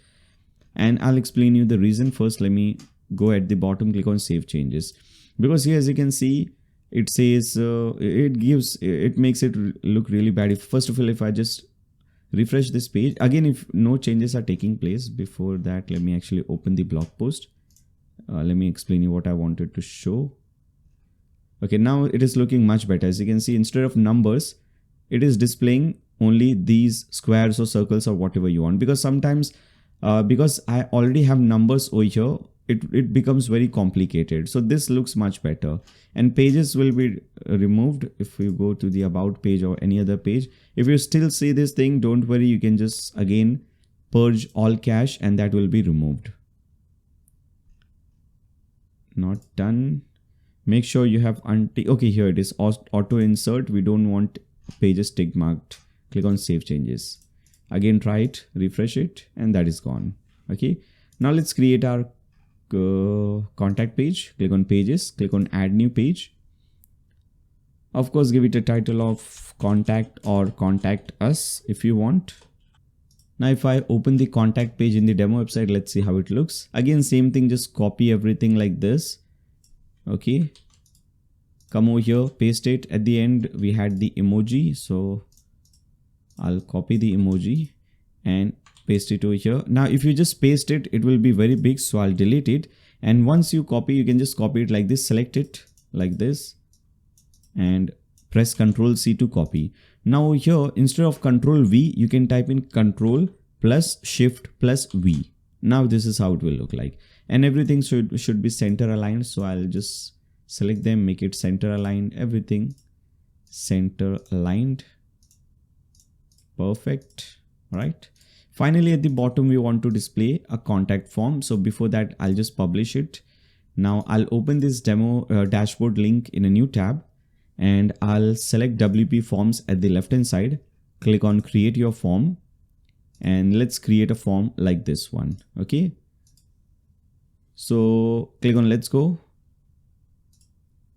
And I'll explain you the reason. First, let me go at the bottom, click on save changes, because here, as you can see, it says it makes it look really bad. First of all, if I just refresh this page again, if no changes are taking place, before that, let me actually open the blog post. Let me explain you what I wanted to show. Okay, now it is looking much better. As you can see, instead of numbers, it is displaying only these squares or circles or whatever you want, because sometimes because I already have numbers over here, it becomes very complicated. So this looks much better, and pages will be removed. If you go to the about page or any other page, if you still see this thing, don't worry, you can just again purge all cache and that will be removed. Not done. Make sure you have okay, here it is, auto insert. We don't want pages tick marked. Click on save changes. Again, try it, refresh it, and that is gone. Okay, now let's create our contact page. Click on pages, click on add new page. Of course, give it a title of contact or contact us if you want. Now if I open the contact page in the demo website, let's see how it looks. Again, same thing, just copy everything like this. Okay, come over here, paste it. At the end we had the emoji, so I'll copy the emoji and paste it over here. Now if you just paste it, it will be very big, so I'll delete it. And once you copy, you can just copy it like this, select it like this and press Ctrl C to copy. Now here, instead of Ctrl V, you can type in Ctrl plus Shift plus V. Now this is how it will look like, and everything should be center aligned. So I'll just select them, make it center aligned, everything center aligned. Perfect. All right. Finally, at the bottom, we want to display a contact form. So before that, I'll just publish it. Now I'll open this demo dashboard link in a new tab, and I'll select WP forms at the left hand side. Click on create your form, and let's create a form like this one. Okay. So click on let's go.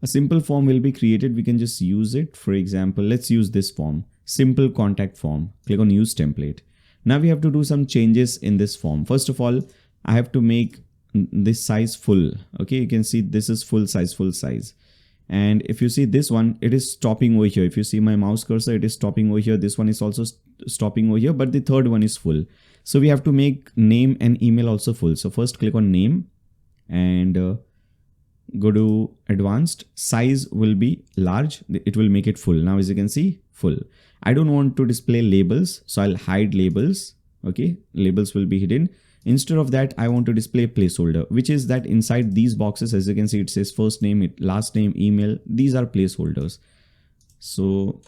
A simple form will be created. We can just use it. For example, let's use this form, simple contact form. Click on use template. Now we have to do some changes in this form. First of all, I have to make this size full. Okay, you can see this is full size. And if you see this one, it is stopping over here. If you see my mouse cursor, it is stopping over here. This one is also stopping over here, but the third one is full. So we have to make name and email also full. So first click on name and go to advanced. Size will be large. It will make it full. Now as you can see, full. I don't want to display labels, so I'll hide labels. Okay, labels will be hidden. Instead of that, I want to display placeholder, which is that inside these boxes, as you can see, it says first name, last name, email. These are placeholders. So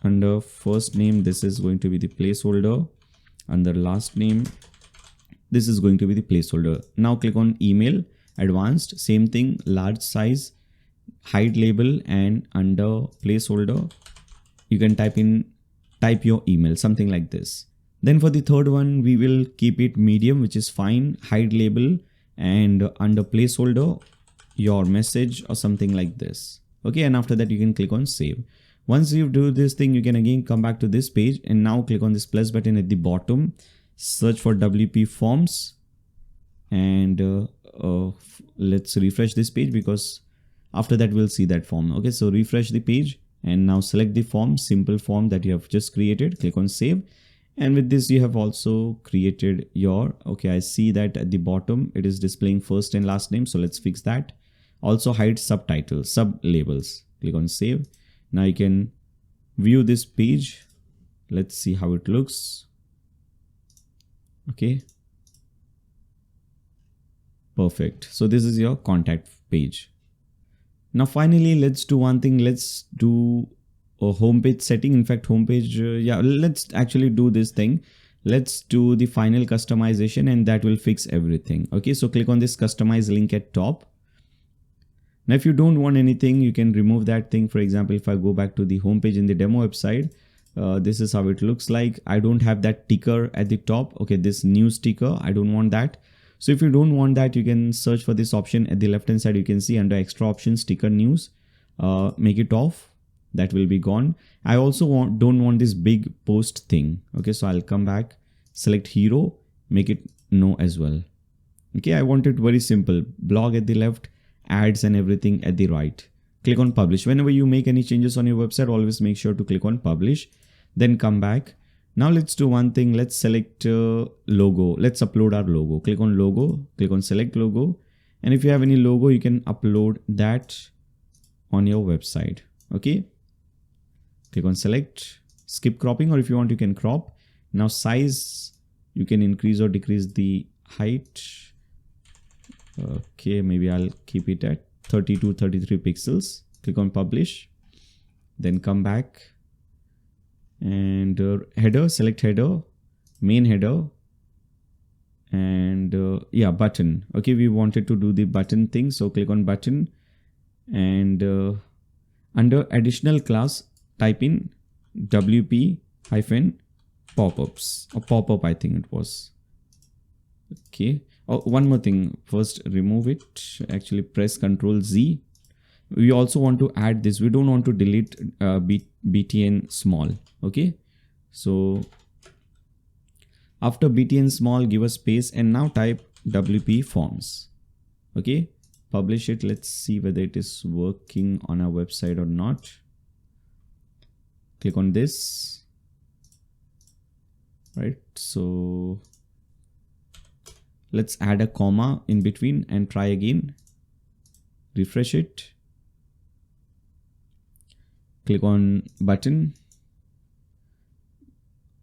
under first name, this is going to be the placeholder. Under last name, this is going to be the placeholder. Now click on email, advanced, same thing, large size, hide label, and under placeholder, you can type your email, something like this. Then for the third one, we will keep it medium, which is fine, hide label, and under placeholder, your message or something like this. Okay, and after that you can click on save. Once you do this thing, you can again come back to this page and now click on this plus button at the bottom, search for WP forms, and let's refresh this page, because after that we'll see that form. Okay, so refresh the page and now select the form, simple form that you have just created. Click on save. And with this, you have also created your, okay, I see that at the bottom, it is displaying first and last name. So let's fix that. Also hide subtitles, sub labels. Click on save. Now you can view this page. Let's see how it looks. Okay. Perfect. So this is your contact page. Now finally, let's do one thing. Let's do a homepage setting. In fact, homepage, yeah, let's actually do this thing. Let's do the final customization and that will fix everything. Okay, so click on this customize link at top. Now, if you don't want anything, you can remove that thing. For example, if I go back to the homepage in the demo website, this is how it looks like. I don't have that ticker at the top. Okay, this new sticker, I don't want that. So if you don't want that, you can search for this option at the left hand side. You can see under extra options, sticker news, make it off. That will be gone. I also don't want this big post thing. Okay, so I'll come back, select hero, make it no as well. Okay, I want it very simple. Blog at the left, ads and everything at the right. Click on publish. Whenever you make any changes on your website, always make sure to click on publish. Then come back. Now let's do one thing. Let's select logo. Let's upload our logo. Click on logo, click on select logo. And if you have any logo, you can upload that on your website. Okay. Click on select, skip cropping, or if you want, you can crop. Now size, you can increase or decrease the height. Okay, maybe I'll keep it at 32, 33 pixels. Click on publish, then come back and header, select header, main header, and yeah, button. Okay, we wanted to do the button thing, so click on button and under additional class, type in WP hyphen popups or pop-up, I think it was. Okay. Oh, one more thing. First, remove it. Actually, press Ctrl Z. We also want to add this. We don't want to delete BTN small. Okay. So after BTN small, give a space and now type WP forms. Okay. Publish it. Let's see whether it is working on our website or not. Click on this. Right. So let's add a comma in between and try again. Refresh it. Click on button.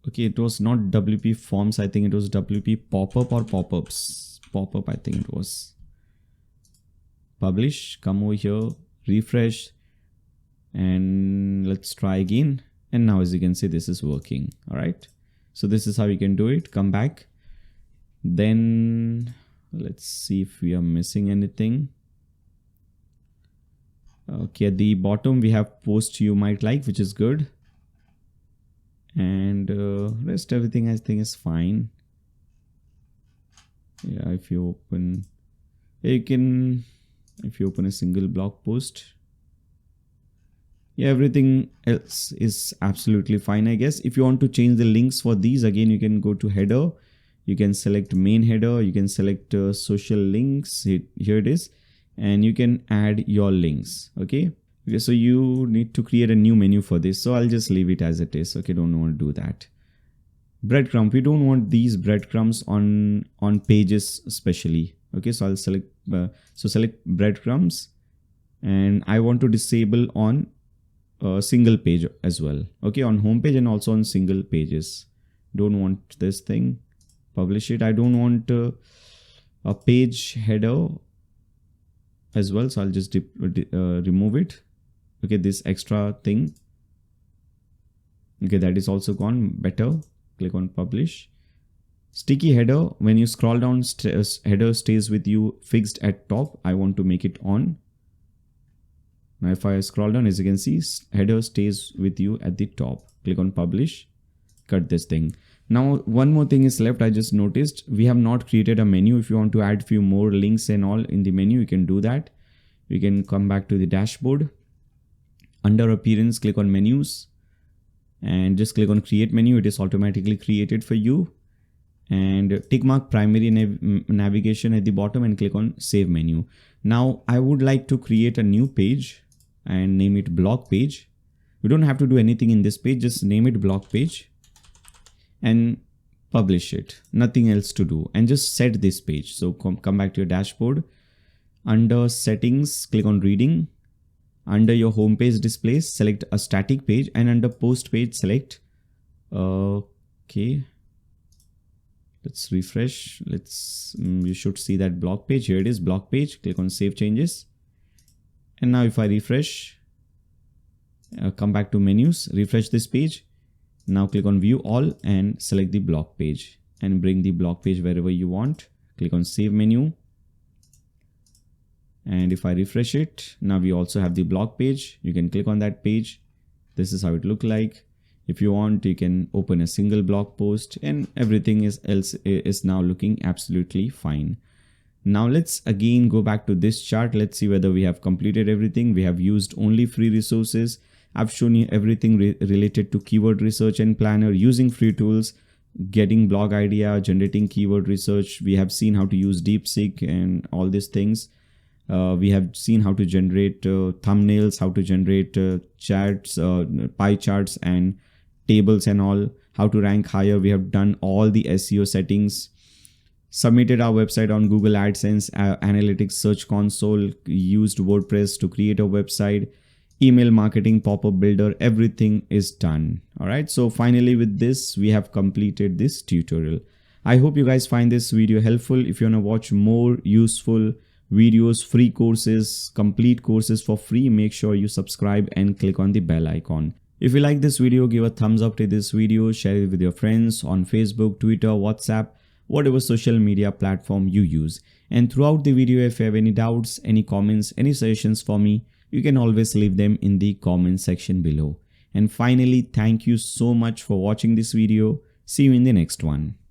Okay, it was not WP forms. I think it was WP pop-up or pop-ups. Pop-up, I think it was. Publish, come over here, refresh, and let's try again. And now as you can see, this is working. All right. So this is how you can do it. Come back. Then let's see if we are missing anything. Okay, at the bottom we have post you might like, which is good. And rest everything I think is fine. Yeah, if you open, you can, if you open a single blog post, yeah, everything else is absolutely fine, I guess. If you want to change the links for these, again, you can go to header. You can select main header. You can select social links. Here it is. And you can add your links. Okay. Okay. So you need to create a new menu for this. So I'll just leave it as it is. Okay. Don't want to do that. Breadcrumb. We don't want these breadcrumbs on pages especially. Okay. So I'll select, select breadcrumbs and I want to disable on single page as well. Okay. On home page and also on single pages. Don't want this thing. Publish it. I don't want a page header as well. So I'll just remove it. Okay. This extra thing. Okay. That is also gone. Better. Click on publish. Sticky header. When you scroll down, header stays with you fixed at top. I want to make it on. Now if I scroll down, as you can see, header stays with you at the top. Click on publish. Cut this thing. Now one more thing is left. I just noticed we have not created a menu. If you want to add few more links and all in the menu, you can do that. You can come back to the dashboard. Under appearance, click on menus and just click on create menu. It is automatically created for you. And tick mark primary navigation at the bottom and click on save menu. Now I would like to create a new page and name it blog page. You don't have to do anything in this page. Just name it blog page and publish it. Nothing else to do, and just set this page. So come back to your dashboard. Under settings, click on reading. Under your home page displays, select a static page, and under post page, select Okay, let's refresh. You should see that blog page. Here it is, blog page. Click on save changes. And now if I refresh, come back to menus, refresh this page. Now click on view all and select the blog page and bring the blog page wherever you want. Click on save menu. And if I refresh it, now we also have the blog page. You can click on that page. This is how it looks like. If you want, you can open a single blog post and everything else is now looking absolutely fine. Now let's again go back to this chart. Let's see whether we have completed everything. We have used only free resources. I've shown you everything related to keyword research and planner, using free tools, getting blog idea, generating keyword research. We have seen how to use DeepSeek and all these things. We have seen how to generate thumbnails, how to generate charts, pie charts and tables and all, how to rank higher. We have done all the SEO settings, submitted our website on Google AdSense, Analytics, Search Console, used WordPress to create a website, email marketing, pop-up builder, everything is done. All right. So finally with this, we have completed this tutorial. I hope you guys find this video helpful. If you want to watch more useful videos, free courses, complete courses for free, make sure you subscribe and click on the bell icon. If you like this video, give a thumbs up to this video, share it with your friends on Facebook, Twitter, WhatsApp, whatever social media platform you use. And throughout the video, if you have any doubts, any comments, any suggestions for me, you can always leave them in the comment section below. And finally, thank you so much for watching this video. See you in the next one.